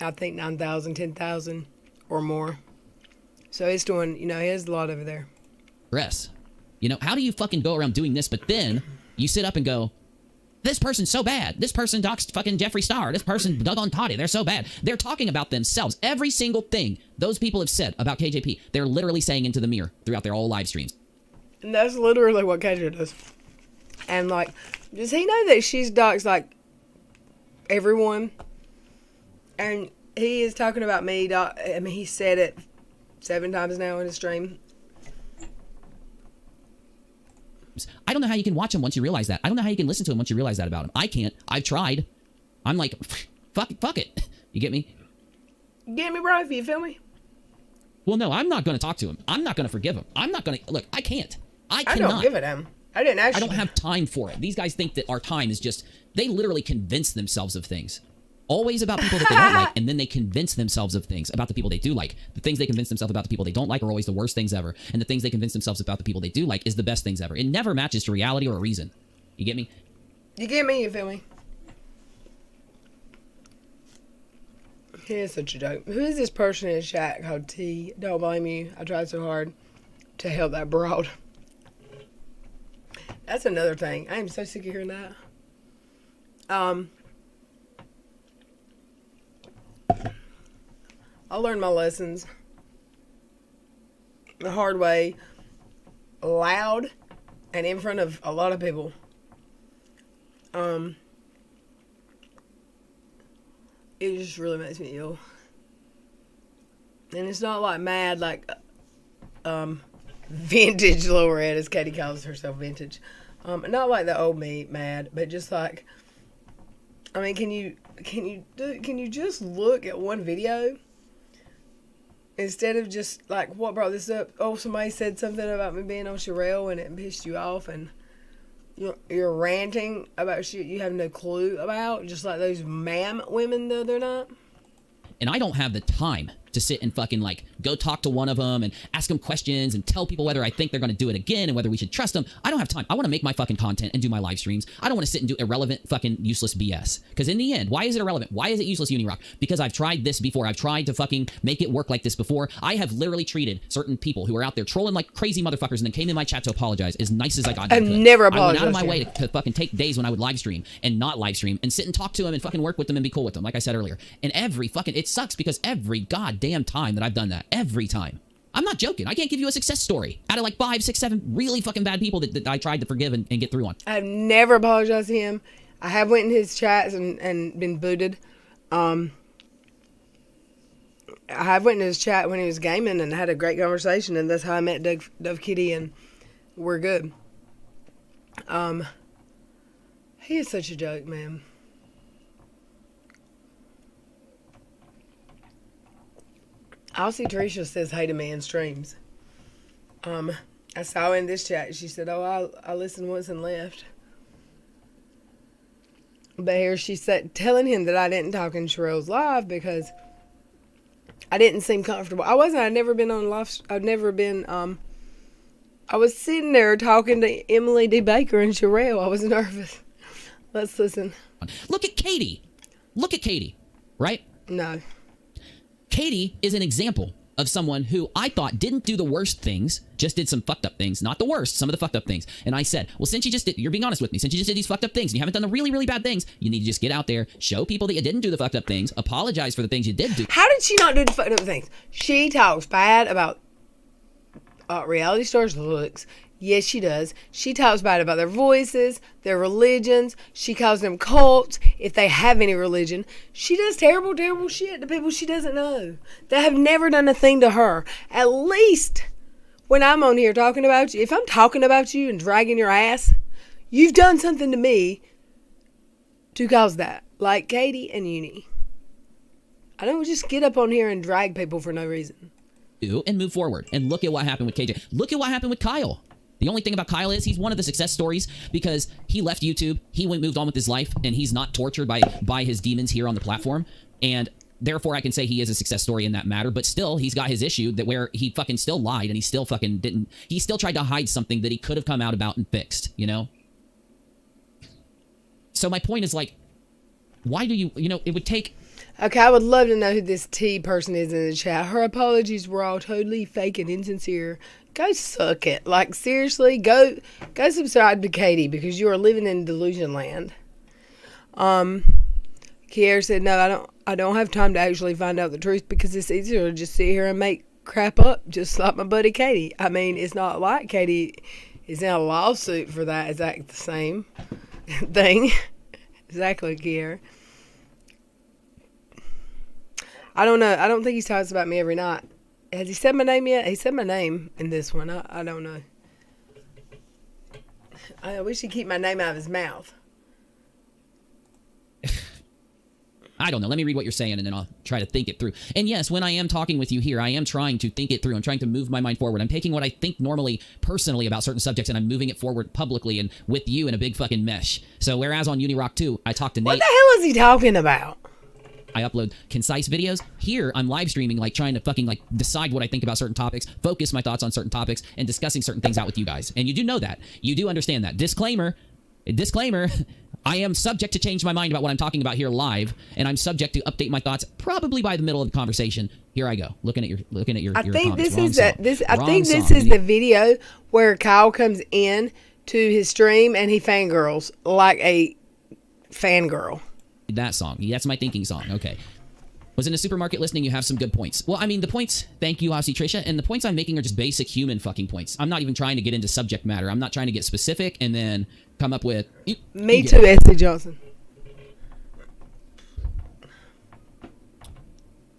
I think, 9,000, 10,000 or more. So he's doing, he has a lot over there. How do you fucking go around doing this, but then you sit up and go, this person's so bad. This person doxed fucking Jeffree Star. This person dug on Toddy. They're so bad. They're talking about themselves. Every single thing those people have said about KJP, they're literally saying into the mirror throughout their whole live streams. And that's literally what KJ does. And, like, does he know that she's doxed, like, everyone? And he is talking about me. I mean, he said it 7 times now in his stream. I don't know how you can watch him once you realize that. I don't know how you can listen to him once you realize that about him. I can't. I've tried. I'm like, fuck it. You get me? Get me, bro, if you feel me? Well, no, I'm not going to talk to him. I'm not going to forgive him. I'm not going to... Look, I can't. I cannot. I don't give it him. I didn't actually... I don't have time for it. These guys think that our time is just... They literally convince themselves of things. Always about people that they don't like, and then they convince themselves of things about the people they do like. The things they convince themselves about the people they don't like are always the worst things ever, and the things they convince themselves about the people they do like is the best things ever. It never matches to reality or a reason. You get me? You get me? You feel me? He is such a joke. Who is this person in the chat called T? Don't blame you. I tried so hard to help that broad. That's another thing. I am so sick of hearing that. I learned my lessons the hard way, loud, and in front of a lot of people. It just really makes me ill. And it's not like mad, like vintage Lower Red, as Katie calls herself, vintage. Not like the old me mad, but just like, I mean, can you just look at one video instead of just like, what brought this up? Oh, somebody said something about me being on Sherelle and it pissed you off, and you're ranting about shit you have no clue about, just like those ma'am women the other night. And I don't have the time to sit and fucking like go talk to one of them and ask them questions and tell people whether I think they're going to do it again and whether we should trust them. I don't have time. I want to make my fucking content and do my live streams. I don't want to sit and do irrelevant fucking useless BS. Because in the end, why is it irrelevant? Why is it useless, Unirock? Because I've tried this before. I've tried to fucking make it work like this before. I have literally treated certain people who are out there trolling like crazy motherfuckers and then came in my chat to apologize as nice as I got. I've never apologized. I went out of my way to fucking take days when I would live stream and not live stream and sit and talk to them and fucking work with them and be cool with them, like I said earlier. And it sucks because every goddamn time that I've done that, every time. I'm not joking. I can't give you a success story out of like 5, 6, 7 really fucking bad people that I tried to forgive and get through on. I've never apologized to him. I have went in his chats and been booted. I have went in his chat when he was gaming and had a great conversation, and that's how I met Dove Kitty, and we're good. He is such a joke, man. Aussie Teresa says hey to me in streams. I saw her in this chat. She said, oh, I listened once and left. But here she said, telling him that I didn't talk in Sherelle's live because I didn't seem comfortable. I wasn't. I'd never been on live. I'd never been, I was sitting there talking to Emily D. Baker and Sherelle. I was nervous. Let's listen. Look at Katie. Look at Katie, right? No. Katie is an example of someone who I thought didn't do the worst things, just did some fucked up things. Not the worst, some of the fucked up things. And I said, well, since you just did, you're being honest with me, since you just did these fucked up things and you haven't done the really, really bad things, you need to just get out there, show people that you didn't do the fucked up things, apologize for the things you did do. How did she not do the fucked up things? She talks bad about reality stars' looks. Yes, she does. She talks bad about their voices, their religions. She calls them cults, if they have any religion. She does terrible, terrible shit to people she doesn't know that have never done a thing to her. At least when I'm on here talking about you, if I'm talking about you and dragging your ass, you've done something to me to cause that. Like Katie and Uni. I don't just get up on here and drag people for no reason. And move forward. And look at what happened with KJ. Look at what happened with Kyle. The only thing about Kyle is he's one of the success stories because he left YouTube, he moved on with his life, and he's not tortured by his demons here on the platform. And therefore, I can say he is a success story in that matter. But still, he's got his issue that where he fucking still lied and he still fucking didn't. He still tried to hide something that he could have come out about and fixed, you know? So my point is like, why do you know, it would take... Okay, I would love to know who this T person is in the chat. Her apologies were all totally fake and insincere. Go suck it. Like, seriously, go subscribe to Katie because you are living in delusion land. Kiera said, no, I don't have time to actually find out the truth because it's easier to just sit here and make crap up just like my buddy Katie. I mean, it's not like Katie is in a lawsuit for that. Is that the same thing? Exactly, Kiera. I don't know. I don't think he talks about me every night. Has he said my name yet? He said my name in this one. I don't know. I wish he'd keep my name out of his mouth. I don't know. Let me read what you're saying, and then I'll try to think it through. And yes, when I am talking with you here, I am trying to think it through. I'm trying to move my mind forward. I'm taking what I think normally personally about certain subjects, and I'm moving it forward publicly and with you in a big fucking mesh. So whereas on Unirock 2, I talked to Nate. What the hell is he talking about? I upload concise videos. Here, I'm live streaming, like trying to fucking like decide what I think about certain topics, focus my thoughts on certain topics, and discussing certain things out with you guys. And you do know that. You do understand that. Disclaimer, I am subject to change my mind about what I'm talking about here live, and I'm subject to update my thoughts probably by the middle of the conversation. Here I go, looking at your I think comments. this is the video where Kyle comes in to his stream and he fangirls like a fangirl. That song. That's my thinking song. Okay. Was in a supermarket listening, you have some good points. Well, I mean, the points, thank you, Aussie Trisha, and the points I'm making are just basic human fucking points. I'm not even trying to get into subject matter. I'm not trying to get specific and then come up with... Me too, S.C. Johnson.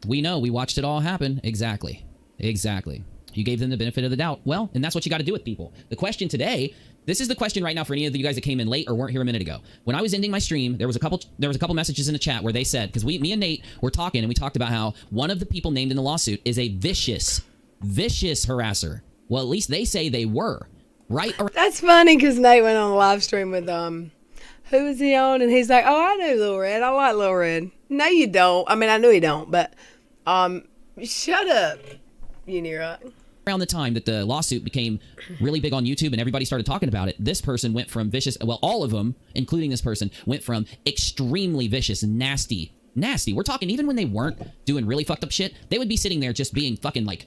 We know. We watched it all happen. Exactly. You gave them the benefit of the doubt. Well, and that's what you got to do with people. The question today... This is the question right now for any of you guys that came in late or weren't here a minute ago. When I was ending my stream, there was a couple messages in the chat where they said, because me and Nate were talking and we talked about how one of the people named in the lawsuit is a vicious harasser. Well, at least they say they were, right? That's funny because Nate went on a live stream with who was he on? And he's like, "Oh, I know Lil Red. I like Lil Red." No, you don't. I mean, I know you don't, but Shut up, Unirock. Around the time that the lawsuit became really big on YouTube and everybody started talking about it, this person went from vicious, well, all of them, including this person, went from extremely vicious, nasty. We're talking even when they weren't doing really fucked up shit, they would be sitting there just being fucking, like,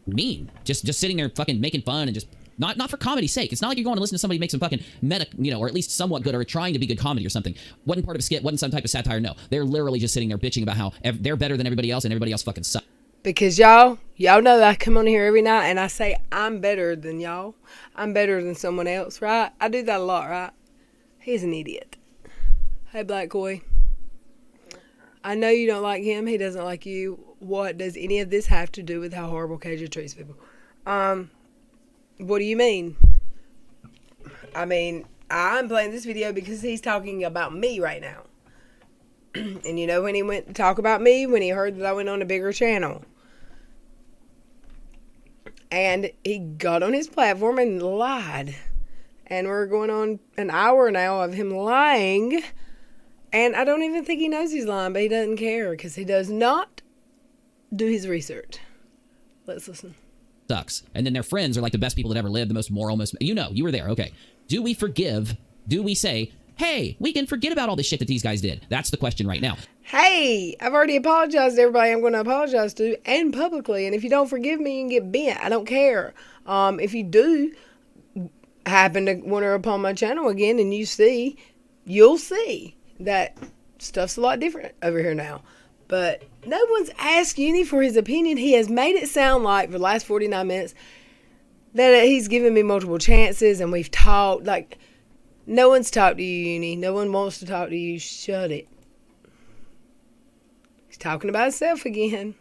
mean. Just sitting there fucking making fun and just, not for comedy's sake. It's not like you're going to listen to somebody make some fucking meta, or at least somewhat good or trying to be good comedy or something. Wasn't part of a skit, wasn't some type of satire, no. They're literally just sitting there bitching about how they're better than everybody else and everybody else fucking sucks. Because y'all know that I come on here every night and I say I'm better than y'all. I'm better than someone else, right? I do that a lot, right? He's an idiot. Hey, Black Koi. I know you don't like him. He doesn't like you. What does any of this have to do with how horrible KJ treats people? What do you mean? I mean, I'm playing this video because he's talking about me right now. And you know when he went to talk about me? When he heard that I went on a bigger channel. And he got on his platform and lied. And we're going on an hour now of him lying. And I don't even think he knows he's lying, but he doesn't care because he does not do his research. Let's listen. Sucks. And then their friends are like the best people that ever lived, the most moral, you were there, okay. Do we forgive? Do we say, hey, we can forget about all this shit that these guys did? That's the question right now. Hey, I've already apologized to everybody I'm going to apologize to, and publicly. And if you don't forgive me, you can get bent. I don't care. If you do happen to wander upon my channel again and you'll see that stuff's a lot different over here now. But no one's asked Uni for his opinion. He has made it sound like for the last 49 minutes that he's given me multiple chances and we've talked. Like, no one's talked to you, Uni. No one wants to talk to you. Shut it. He's talking about himself again.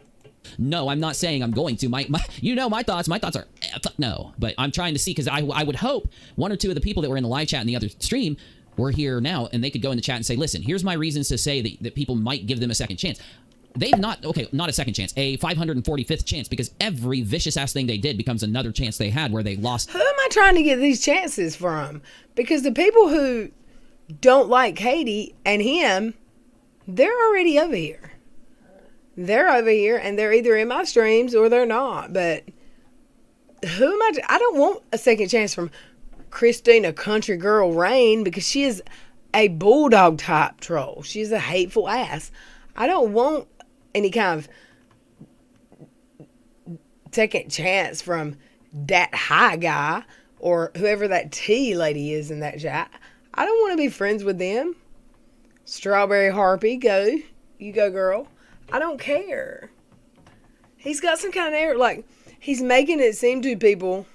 No, I'm not saying I'm going to. My thoughts are fuck no. But I'm trying to see, because I would hope one or two of the people that were in the live chat in the other stream were here now, and they could go in the chat and say, listen, here's my reasons to say that people might give them a second chance. They've not a second chance, a 545th chance, because every vicious ass thing they did becomes another chance they had where they lost. Who am I trying to get these chances from? Because the people who don't like Katie and him, they're already over here. They're over here, and they're either in my streams or they're not. But who am I? I don't want a second chance from Christina Country Girl Rain, because she is a bulldog type troll. She's a hateful ass. I don't want any kind of second chance from that high guy or whoever that T lady is in that chat. I don't want to be friends with them. Strawberry Harpy, go. You go, girl. I don't care. He's got some kind of error. Like, he's making it seem to people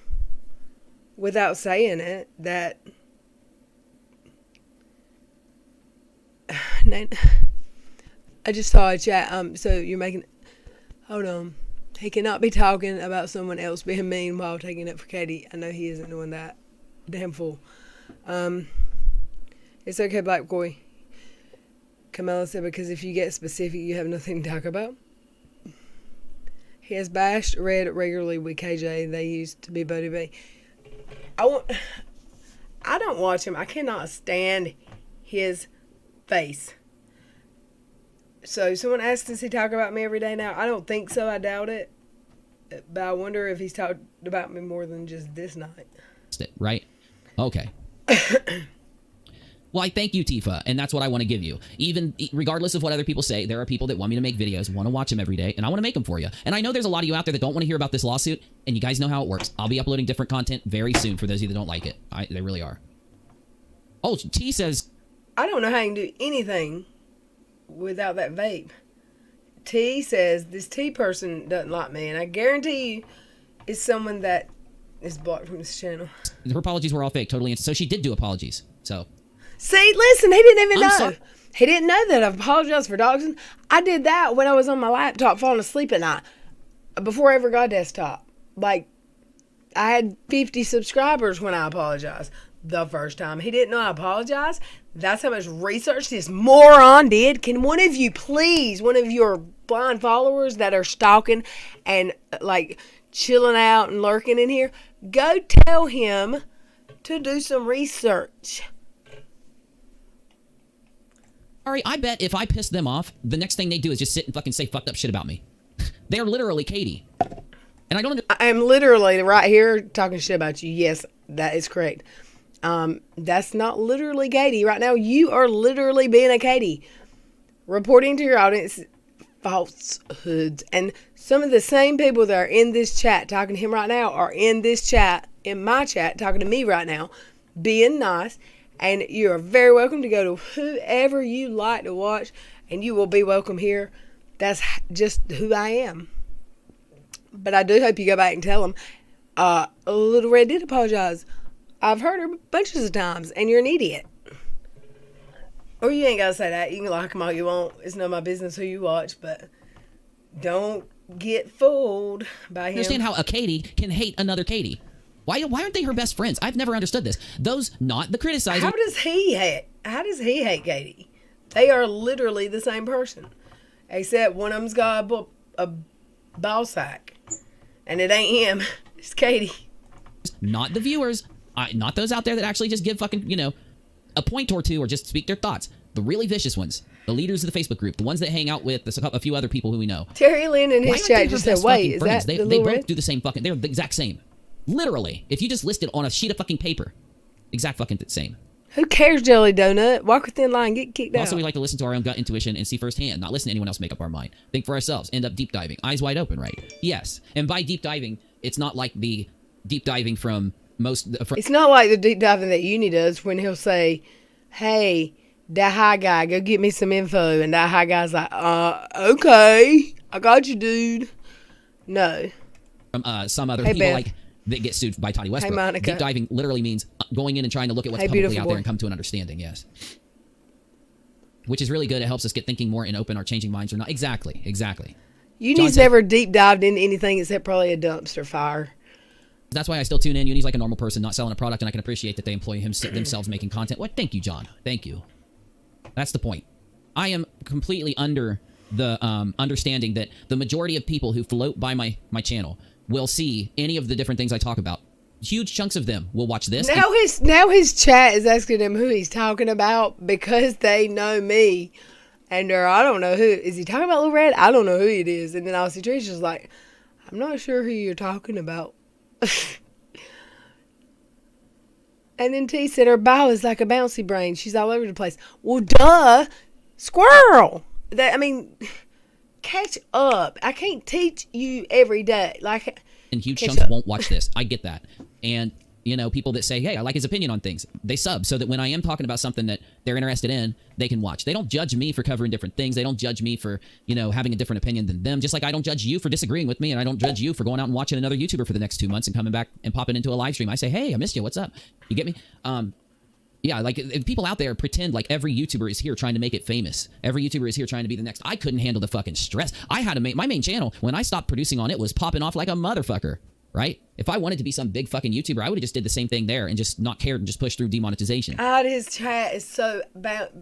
without saying it that I just saw a chat. So you're making, hold on. He cannot be talking about someone else being mean while taking it for Katie. I know he isn't doing that. Damn fool. It's okay, Black Boy. Camilla said, because if you get specific, you have nothing to talk about. He has bashed Red regularly with KJ. They used to be buddy buddy. I don't watch him. I cannot stand his face. So someone asked, does he talk about me every day now? I don't think so. I doubt it. But I wonder if he's talked about me more than just this night. Right? Okay. Well, I thank you, Tifa, and that's what I want to give you. Even regardless of what other people say, there are people that want me to make videos, want to watch them every day, and I want to make them for you. And I know there's a lot of you out there that don't want to hear about this lawsuit, and you guys know how it works. I'll be uploading different content very soon for those of you that don't like it. They really are. Oh, T says, I don't know how you can do anything without that vape. T says, this T person doesn't like me, and I guarantee you it's someone that is blocked from this channel. her apologies were all fake, totally. So she did do apologies. So. See, listen, he didn't even know. He didn't know that I apologized for doxing. I did that when I was on my laptop falling asleep at night, before I ever got a desktop. Like, I had 50 subscribers when I apologized the first time. He didn't know I apologized. That's how much research this moron did. Can one of you please, one of your blind followers that are stalking and like chilling out and lurking in here, go tell him to do some research. Sorry, I bet if I piss them off, the next thing they do is just sit and fucking say fucked up shit about me. They're literally Katie. And I don't... I am literally right here talking shit about you. Yes, that is correct. That's not literally Katie. Right now, you are literally being a Katie. Reporting to your audience falsehoods. And some of the same people that are in this chat talking to him right now are in this chat, in my chat, talking to me right now, being nice. And you are very welcome to go to whoever you like to watch, and you will be welcome here. That's just who I am. But I do hope you go back and tell them, Little Red did apologize. I've heard her bunches of times, and you're an idiot. Or you ain't got to say that. You can like them all you want. It's none of my business who you watch, but don't get fooled by him. Understand how a Katie can hate another Katie. Why aren't they her best friends? I've never understood this. Those, not the criticizing. How does he hate Katie? They are literally the same person. Except one of them's got a ball sack. And it ain't him. It's Katie. Not the viewers. Not those out there that actually just give fucking, a point or two or just speak their thoughts. The really vicious ones. The leaders of the Facebook group. The ones that hang out with a few other people who we know. Terry Lynn in his chat just said, wait, is that they both do the same fucking... They're the exact same. Literally. If you just list it on a sheet of fucking paper. Exact fucking same. Who cares, Jelly Donut? Walk a thin line, get kicked out. Also, we like to listen to our own gut intuition and see firsthand, not listen to anyone else make up our mind. Think for ourselves, end up deep diving. Eyes wide open, right? Yes. And by deep diving, it's not like the deep diving from most... It's not like the deep diving that Uni does when he'll say, hey, that high guy, go get me some info. And that high guy's like, okay, I got you, dude. No. From some other hey, people Beth. like... that get sued by Toddy Westbrook. Hey, Monica. Deep diving literally means going in and trying to look at what's Hey, publicly out boy. there and come to an understanding, yes. Which is really good. It helps us get thinking more and open our changing minds or not. Exactly. Uni's never deep dived into anything except probably a dumpster fire. That's why I still tune in. Uni's like a normal person, not selling a product, and I can appreciate that they employ themselves making content. What? Thank you, John. Thank you. That's the point. I am completely under the understanding that the majority of people who float by my channel will see any of the different things I talk about. Huge chunks of them will watch this. Now his chat is asking him who he's talking about because they know me. And I don't know who. Is he talking about Little Red? I don't know who it is. And then I see Trisha's like, I'm not sure who you're talking about. And then T said her bow is like a bouncy brain. She's all over the place. Well, duh. Squirrel. Catch up. I can't teach you every day. And huge chunks won't watch this. I get that. And, people that say, hey, I like his opinion on things. They sub so that when I am talking about something that they're interested in, they can watch. They don't judge me for covering different things. They don't judge me for, having a different opinion than them. Just like I don't judge you for disagreeing with me, and I don't judge you for going out and watching another YouTuber for the next 2 months and coming back and popping into a live stream. I say, hey, I missed you. What's up? You get me? Yeah, if people out there pretend like every YouTuber is here trying to make it famous. Every YouTuber is here trying to be the next. I couldn't handle the fucking stress. I had to make my main channel, when I stopped producing on it, was popping off like a motherfucker, right? If I wanted to be some big fucking YouTuber, I would have just did the same thing there and just not cared and just pushed through demonetization. God, his chat is so back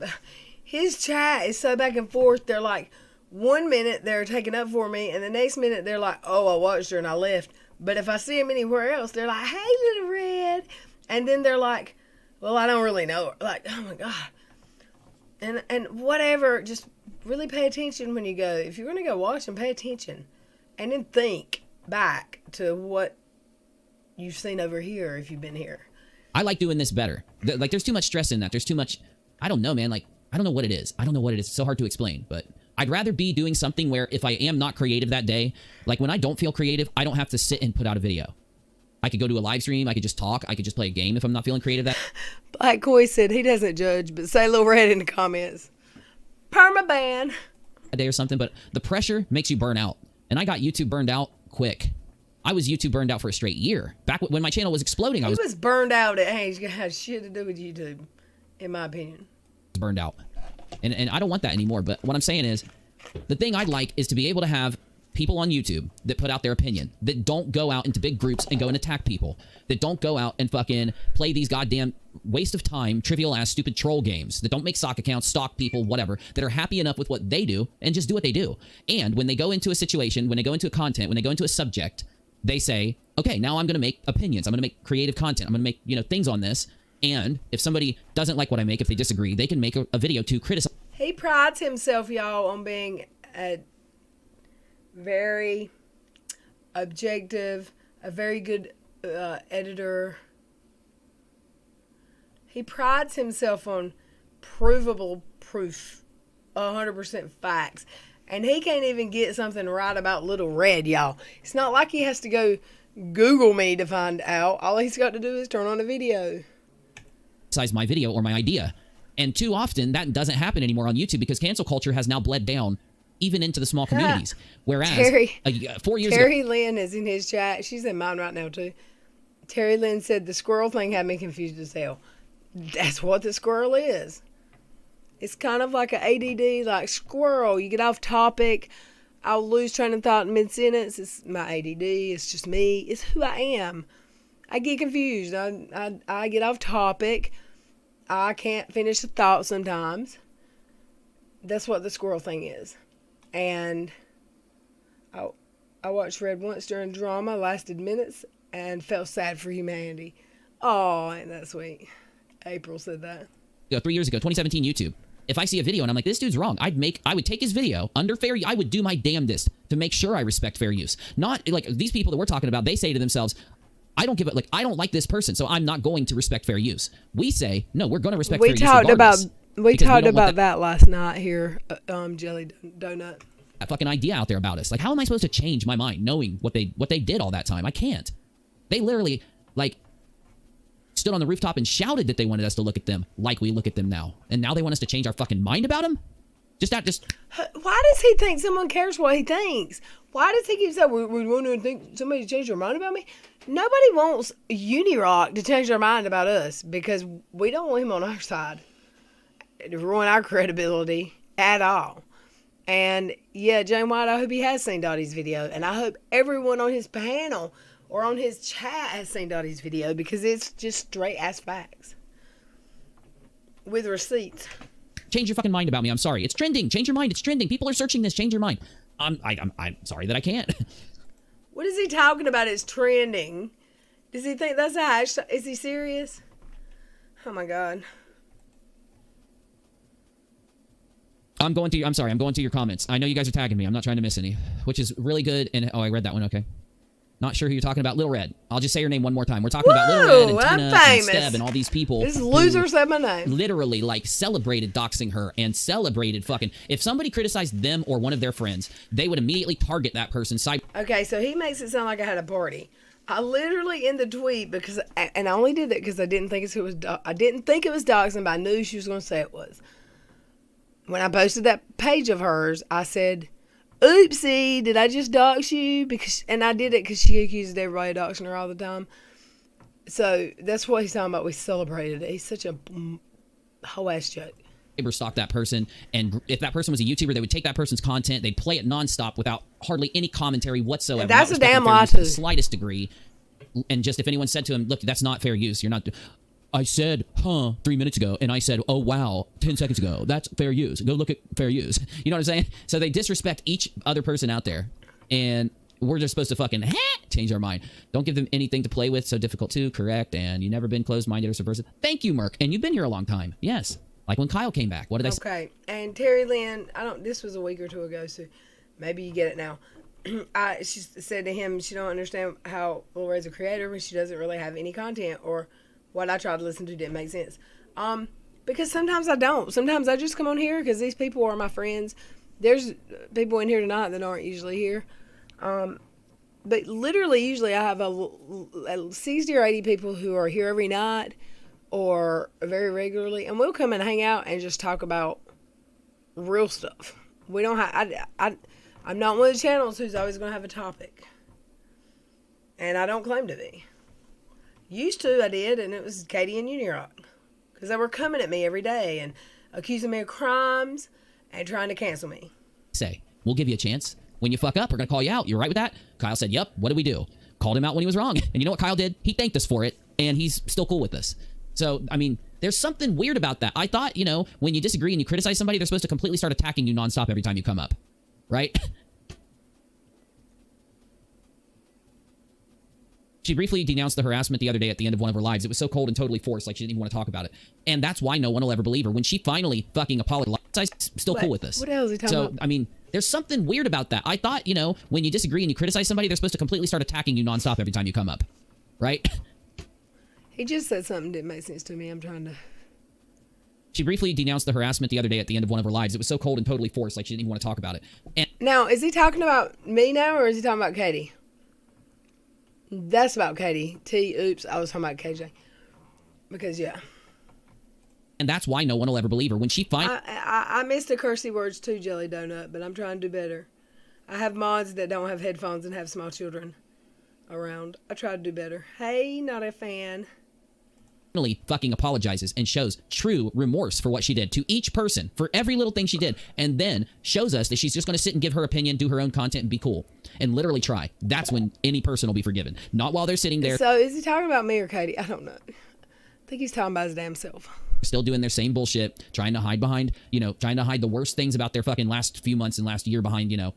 and forth. They're like, 1 minute they're taking up for me, and the next minute they're like, oh, I watched her and I left. But if I see them anywhere else, they're like, hey, Little Red. And then they're like, well, I don't really know her. Like, oh my God. And whatever, just really pay attention when you go. If you're going to go watch them, pay attention. And then think back to what you've seen over here if you've been here. I like doing this better. There's too much stress in that. There's too much, I don't know, man. I don't know what it is. It's so hard to explain, but I'd rather be doing something where if I am not creative that day, like when I don't feel creative, I don't have to sit and put out a video. I could go to a live stream. I could just talk. I could just play a game if I'm not feeling creative. Black Koi said he doesn't judge, but say Little Red in the comments. Permaban. A day or something, but the pressure makes you burn out. And I got YouTube burned out quick. I was YouTube burned out for a straight year. Back when my channel was exploding, I was burned out at age. It had shit to do with YouTube, in my opinion. Burned out. And I don't want that anymore. But what I'm saying is, the thing I'd like is to be able to have people on YouTube that put out their opinion, that don't go out into big groups and go and attack people, that don't go out and fucking play these goddamn waste of time, trivial ass, stupid troll games, that don't make sock accounts, stalk people, whatever, that are happy enough with what they do and just do what they do. And when they go into a situation, when they go into a content, when they go into a subject, they say, okay, now I'm going to make opinions. I'm going to make creative content. I'm going to make, things on this. And if somebody doesn't like what I make, if they disagree, they can make a video to criticize. He prides himself, y'all, on being a very objective, a very good editor. He prides himself on provable proof, 100% facts. And he can't even get something right about Little Red, y'all. It's not like he has to go Google me to find out. All he's got to do is turn on a video. My video or my idea. And too often, that doesn't happen anymore on YouTube because cancel culture has now bled down even into the small communities. Whereas, 4 years ago... Terry Lynn is in his chat. She's in mine right now, too. Terry Lynn said, the squirrel thing had me confused as hell. That's what the squirrel is. It's kind of like an ADD, like squirrel. You get off topic. I'll lose train of thought in mid-sentence. It's my ADD. It's just me. It's who I am. I get confused. I get off topic. I can't finish a thought sometimes. That's what the squirrel thing is. And I watched Red once during drama, lasted minutes, and felt sad for humanity. Oh, ain't that sweet? April said that. 3 years ago, 2017 YouTube. If I see a video and I'm like, this dude's wrong, I would take his video under fair use. I would do my damnedest to make sure I respect fair use. Not like these people that we're talking about, they say to themselves, I don't give it, like, I don't like this person, so I'm not going to respect fair use. We say, no, we're going to respect fair use regardless. We talked about that last night here, Jelly Donut. That fucking idea out there about us. Like, how am I supposed to change my mind knowing what they did all that time? I can't. They literally, like, stood on the rooftop and shouted that they wanted us to look at them like we look at them now. And now they want us to change our fucking mind about them? Why does he think someone cares what he thinks? Why does he keep saying, we want to think somebody changed their mind about me? Nobody wants Unirock to change their mind about us because we don't want him on our side to ruin our credibility at all. And yeah, Jane White, I hope he has seen Dottie's video. And I hope everyone on his panel or on his chat has seen Dottie's video because it's just straight ass facts with receipts. Change your fucking mind about me. I'm sorry. It's trending. Change your mind. It's trending. People are searching this. Change your mind. I'm sorry that I can't. What is he talking about? It's trending. Does he think that's a hashtag? Is he serious? Oh my God. I'm going to your comments. I know you guys are tagging me. I'm not trying to miss any, which is really good. And I read that one. Okay. Not sure who you're talking about. Little Red. I'll just say your name one more time. We're talking about Little Red and Tina and Steb and all these people. This loser said my name. Literally, like, celebrated doxing her and celebrated fucking... If somebody criticized them or one of their friends, they would immediately target that person's side. Okay, so he makes it sound like I had a party. I literally in the tweet because, and I only did that because I didn't think it was doxing, but I knew she was going to say it was. When I posted that page of hers, I said, oopsie, did I just dox you? And I did it because she accuses everybody of doxing her all the time. So that's what he's talking about. We celebrated it. He's such a whole ass joke. Stalk that person, and if that person was a YouTuber, they would take that person's content, they'd play it nonstop without hardly any commentary whatsoever. And that's a damn lie to the slightest degree. And just if anyone said to him, look, that's not fair use. You're not... I said, 3 minutes ago, and I said, oh, wow, 10 seconds ago. That's fair use. Go look at fair use. You know what I'm saying? So they disrespect each other person out there, and we're just supposed to fucking change our mind. Don't give them anything to play with. So difficult to correct, and you never been closed-minded or subversive. Thank you, Merc, and you've been here a long time. Yes. Like when Kyle came back. What did I say? Okay, and Terry Lynn, this was a week or two ago, so maybe you get it now. She said to him she don't understand how Lil Red's a creator when she doesn't really have any content, or what I tried to listen to didn't make sense. Because sometimes I don't. Sometimes I just come on here because these people are my friends. There's people in here tonight that aren't usually here. But literally, usually I have at 60 or 80 people who are here every night or very regularly, and we'll come and hang out and just talk about real stuff. We don't have... I'm not one of the channels who's always going to have a topic. And I don't claim to be. Used to, I did, and it was Katie and Unirock. Because they were coming at me every day and accusing me of crimes and trying to cancel me. Say, we'll give you a chance. When you fuck up, we're going to call you out. You all right with that? Kyle said, yep. What did we do? Called him out when he was wrong. And you know what Kyle did? He thanked us for it, and he's still cool with us. So, I mean, there's something weird about that. I thought, when you disagree and you criticize somebody, they're supposed to completely start attacking you nonstop every time you come up. Right? She briefly denounced the harassment the other day at the end of one of her lives. It was so cold and totally forced, like she didn't even want to talk about it. And that's why no one will ever believe her. When she finally fucking apologized, still cool with us. What else is he talking about? I mean, There's something weird about that. I thought, you know, when you disagree and you criticize somebody, they're supposed to completely start attacking you nonstop every time you come up. Right? He just said something that didn't make sense to me. I'm trying to... She briefly denounced the harassment the other day at the end of one of her lives. It was so cold and totally forced, like she didn't even want to talk about it. And Now, is he talking about me now, or is he talking about Katie? That's about Katie. Oops, I was talking about KJ. Because, yeah. And that's why no one will ever believe her. When she finds... I missed the cursey words too, Jelly Donut, but I'm trying to do better. I have mods that don't have headphones and have small children around. I try to do better. Hey, not a fan. Finally fucking apologizes and shows true remorse for what she did to each person, for every little thing she did, and then shows us that she's just going to sit and give her opinion, do her own content, and be cool, and literally try. That's when any person will be forgiven. Not while they're sitting there... So, is he talking about me or Katie? I don't know. I think he's talking about his damn self. Still doing their same bullshit, trying to hide behind, you know, trying to hide the worst things about their fucking last few months and last year behind, you know,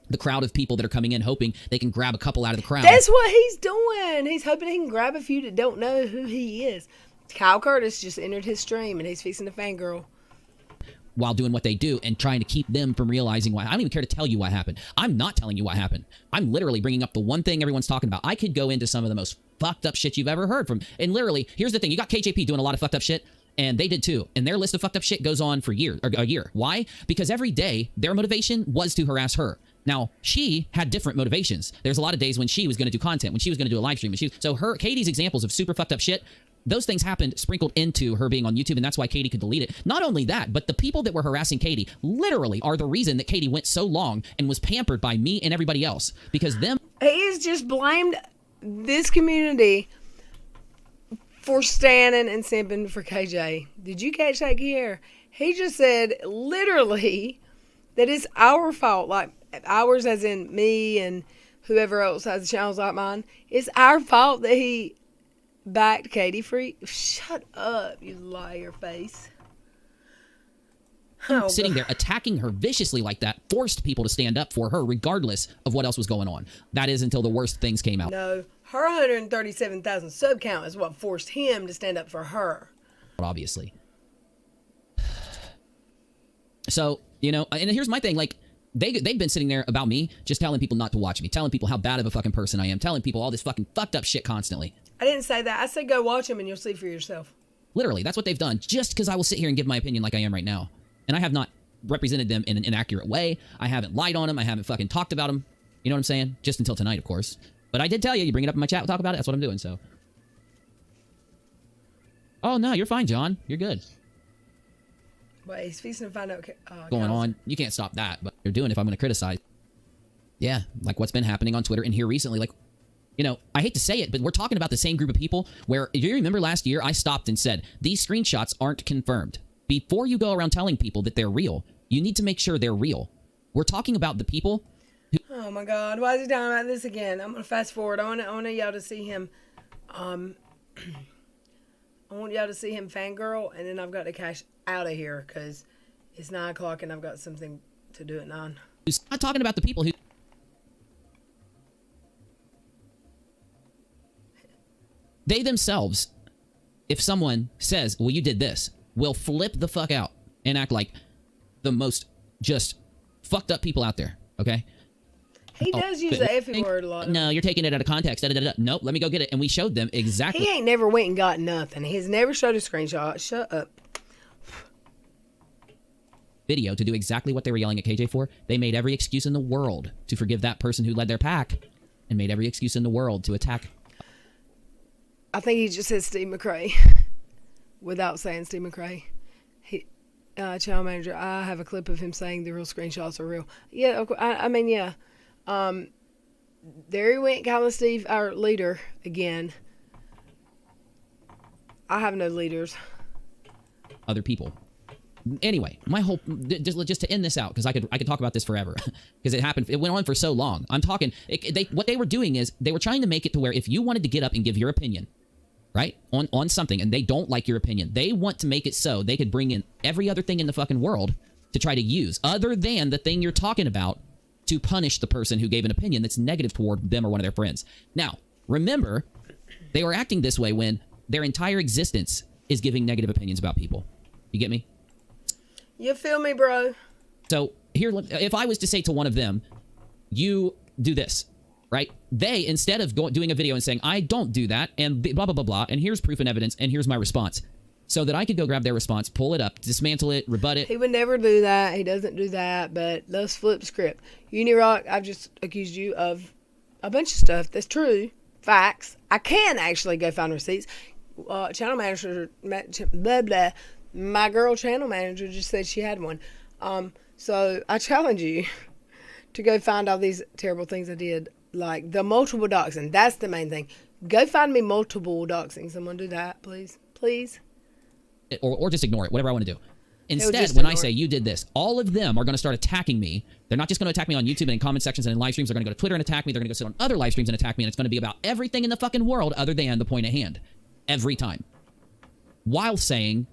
the crowd of people that are coming in hoping they can grab a couple out of the crowd. That's what he's doing. He's hoping he can grab a few that don't know who he is. Kyle Curtis just entered his stream and he's fixing to fangirl. While doing what they do and trying to keep them from realizing why. I don't even care to tell you what happened. I'm not telling you what happened. I'm literally bringing up the one thing everyone's talking about. I could go into some of the most fucked up shit you've ever heard from. And literally, here's the thing. You got KJP doing a lot of fucked up shit. And they did too. And their list of fucked up shit goes on for a year. Why? Because every day, their motivation was to harass her. Now, she had different motivations. There's a lot of days when she was going to do content, when she was going to do a live stream. So Katie's examples of super fucked up shit, those things happened sprinkled into her being on YouTube, and that's why Katie could delete it. Not only that, but the people that were harassing Katie literally are the reason that Katie went so long and was pampered by me and everybody else. Because them... He's just blamed this community for standing and simping for KJ. Did you catch that here? He just said literally that it's our fault, like ours as in me and whoever else has channels like mine. It's our fault that he backed Katie Free. Shut up, you liar face. Oh, sitting there attacking her viciously like that forced people to stand up for her regardless of what else was going on. That is until the worst things came out. No, her 137,000 sub count is what forced him to stand up for her. Obviously. So, you know, and here's my thing, like, they've been sitting there about me, just telling people not to watch me, telling people how bad of a fucking person I am, telling people all this fucking fucked up shit constantly. I didn't say that. I said go watch him and you'll see for yourself. Literally, that's what they've done, just because I will sit here and give my opinion like I am right now. And I have not represented them in an inaccurate way. I haven't lied on them. I haven't fucking talked about them. You know what I'm saying? Just until tonight, of course. But I did tell you, you bring it up in my chat, we'll talk about it. That's what I'm doing, so. Oh, no, you're fine, John. You're good. Wait, he's fixing to find out going on. You can't stop that, but they're doing it if I'm going to criticize. Yeah, like what's been happening on Twitter and here recently. Like, you know, I hate to say it, but we're talking about the same group of people where, if you remember last year, I stopped and said, these screenshots aren't confirmed. Before you go around telling people that they're real, you need to make sure they're real. We're talking about the people who... Oh my God, why is he talking about this again? I'm going to fast forward. I want y'all to see him. I want y'all to see him fangirl, and then I've got to cash out of here because it's 9 o'clock and I've got something to do at 9. Who's not talking about the people who... They themselves, if someone says, well, you did this, will flip the fuck out and act like the most just fucked up people out there, okay? He does use the effing word a lot. No, you're taking it out of context. Nope, let me go get it. And we showed them exactly... He ain't never went and got nothing. He's never showed a screenshot. Shut up. Video to do exactly what they were yelling at KJ for. They made every excuse in the world to forgive that person who led their pack and made every excuse in the world to attack. I think he just said Steve McRae without saying Steve McRae. Channel manager, I have a clip of him saying the real screenshots are real. Yeah, I mean, yeah. There he went, calling Steve our leader again. I have no leaders. Other people. Anyway, my whole just to end this out, because I could talk about this forever, because it went on for so long. I'm talking. What they were doing is they were trying to make it to where if you wanted to get up and give your opinion, right, on something, and they don't like your opinion, they want to make it so they could bring in every other thing in the fucking world to try to use, other than the thing you're talking about, to punish the person who gave an opinion that's negative toward them or one of their friends. Now, remember, they were acting this way when their entire existence is giving negative opinions about people. You get me? You feel me, bro? So here, if I was to say to one of them, you do this, right? They, instead of doing a video and saying, I don't do that, and blah, blah, blah, blah, and here's proof and evidence, and here's my response. So that I could go grab their response, pull it up, dismantle it, rebut it. He would never do that. He doesn't do that, but let's flip the script. Unirock, I've just accused you of a bunch of stuff that's true. Facts. I can actually go find receipts. Channel manager, blah, blah. My girl channel manager just said she had one. So I challenge you to go find all these terrible things I did, like the multiple doxing. That's the main thing. Go find me multiple doxing. Someone do that, please. Please. Or just ignore it, whatever I want to do. Instead, when I say you did this, all of them are going to start attacking me. They're not just going to attack me on YouTube and in comment sections and in live streams. They're going to go to Twitter and attack me. They're going to go sit on other live streams and attack me. And it's going to be about everything in the fucking world other than the point at hand. Every time. While saying,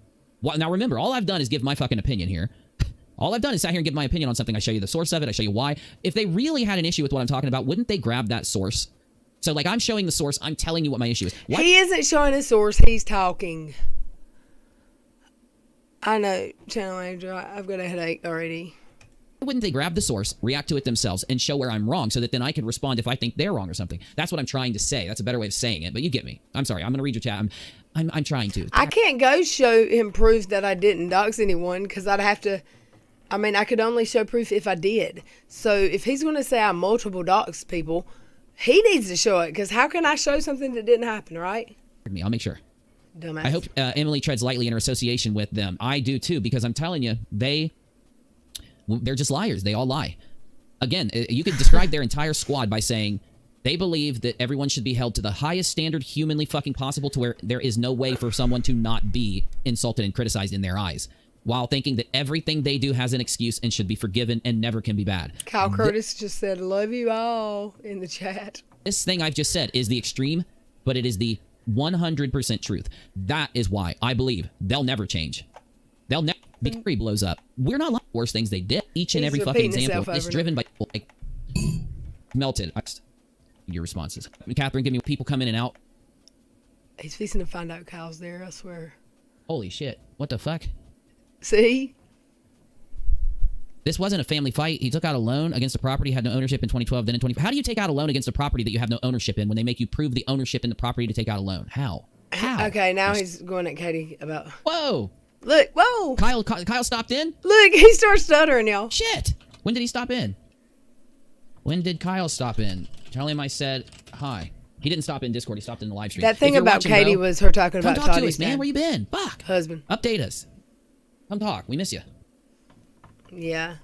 now remember, all I've done is give my fucking opinion here. All I've done is sat here and give my opinion on something. I show you the source of it. I show you why. If they really had an issue with what I'm talking about, wouldn't they grab that source? So, like, I'm showing the source. I'm telling you what my issue is. What? He isn't showing a source. He's talking. I know, channel manager. I've got a headache already. Why wouldn't they grab the source, react to it themselves, and show where I'm wrong so that then I can respond if I think they're wrong or something? That's what I'm trying to say. That's a better way of saying it, but you get me. I'm sorry. I'm going to read your chat. I'm trying to. I can't go show him proof that I didn't dox anyone because I'd have to... I mean, I could only show proof if I did. So if he's going to say I multiple dox people, he needs to show it because how can I show something that didn't happen, right? I'll make sure. Dumbass. I hope Emily treads lightly in her association with them. I do too, because I'm telling you, they're just liars. They all lie. Again, you could describe their entire squad by saying they believe that everyone should be held to the highest standard humanly fucking possible to where there is no way for someone to not be insulted and criticized in their eyes, while thinking that everything they do has an excuse and should be forgiven and never can be bad. Kyle Curtis just said, love you all in the chat. This thing I've just said is the extreme, but it is the 100% truth. That is why I believe they'll never change. They'll never. Because he blows up. We're not like the worst things they did. Each and every fucking example is driven by like melted. Your responses, Catherine. Give me people come in and out. He's fixing to find out Kyle's there. I swear. Holy shit! What the fuck? See. This wasn't a family fight. He took out a loan against a property, had no ownership in 2012, then in 20... How do you take out a loan against a property that you have no ownership in when they make you prove the ownership in the property to take out a loan? How? Okay, now he's going at Katie about... Whoa! Look, whoa! Kyle stopped in? Look, he starts stuttering, y'all. Shit! When did he stop in? When did Kyle stop in? Tell him I said hi. He didn't stop in Discord. He stopped in the live stream. That thing about Katie was her talking about Come talk to Toddy's us, man. Where you been? Fuck. Husband. Update us. Come talk. We miss you. Yeah.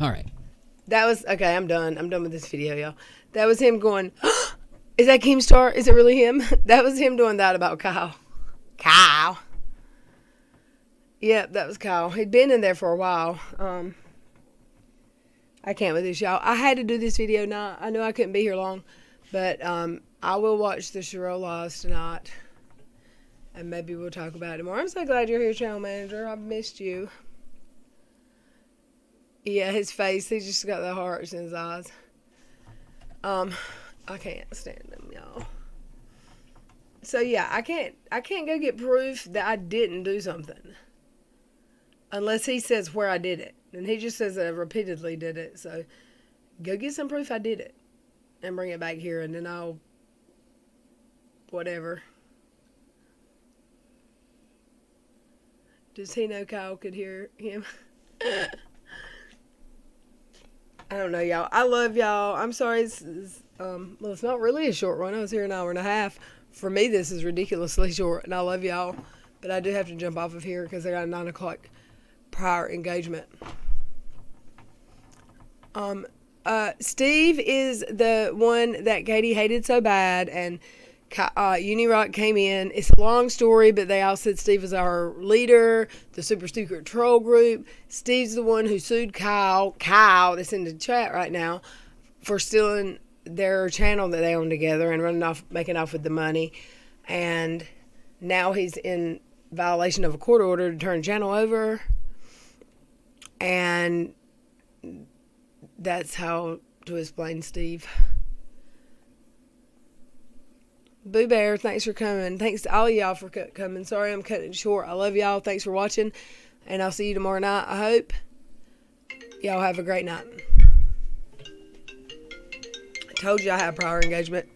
All right. That was... Okay, I'm done. I'm done with this video, y'all. That was him going, is that Keemstar? Is it really him? That was him doing that about Kyle. Kyle. Yep, that was Kyle. He'd been in there for a while. I can't with this, y'all. I had to do this video now. I knew I couldn't be here long. But I will watch the Cheryl Laws tonight. And maybe we'll talk about it more. I'm so glad you're here, channel manager. I've missed you. Yeah, his face. He just got the hearts in his eyes. I can't stand him, y'all. So yeah, I can't go get proof that I didn't do something. Unless he says where I did it. And he just says that I repeatedly did it. So go get some proof I did it. And bring it back here and then I'll... Whatever. Does he know Kyle could hear him? I don't know, y'all. I love y'all. I'm sorry. Well, it's not really a short one. I was here an hour and a half. For me, this is ridiculously short, and I love y'all. But I do have to jump off of here because I got a 9 o'clock prior engagement. Steve is the one that Katie hated so bad, and Unirock came in. It's a long story, but they all said Steve was our leader, the super secret troll group. Steve's the one who sued Kyle, that's in the chat right now, for stealing their channel that they own together and running off, making off with the money. And now he's in violation of a court order to turn the channel over. And that's how to explain Steve. Boo Bear, thanks for coming. Thanks to all of y'all for coming. Sorry I'm cutting it short. I love y'all. Thanks for watching. And I'll see you tomorrow night, I hope. Y'all have a great night. I told you I had prior engagement.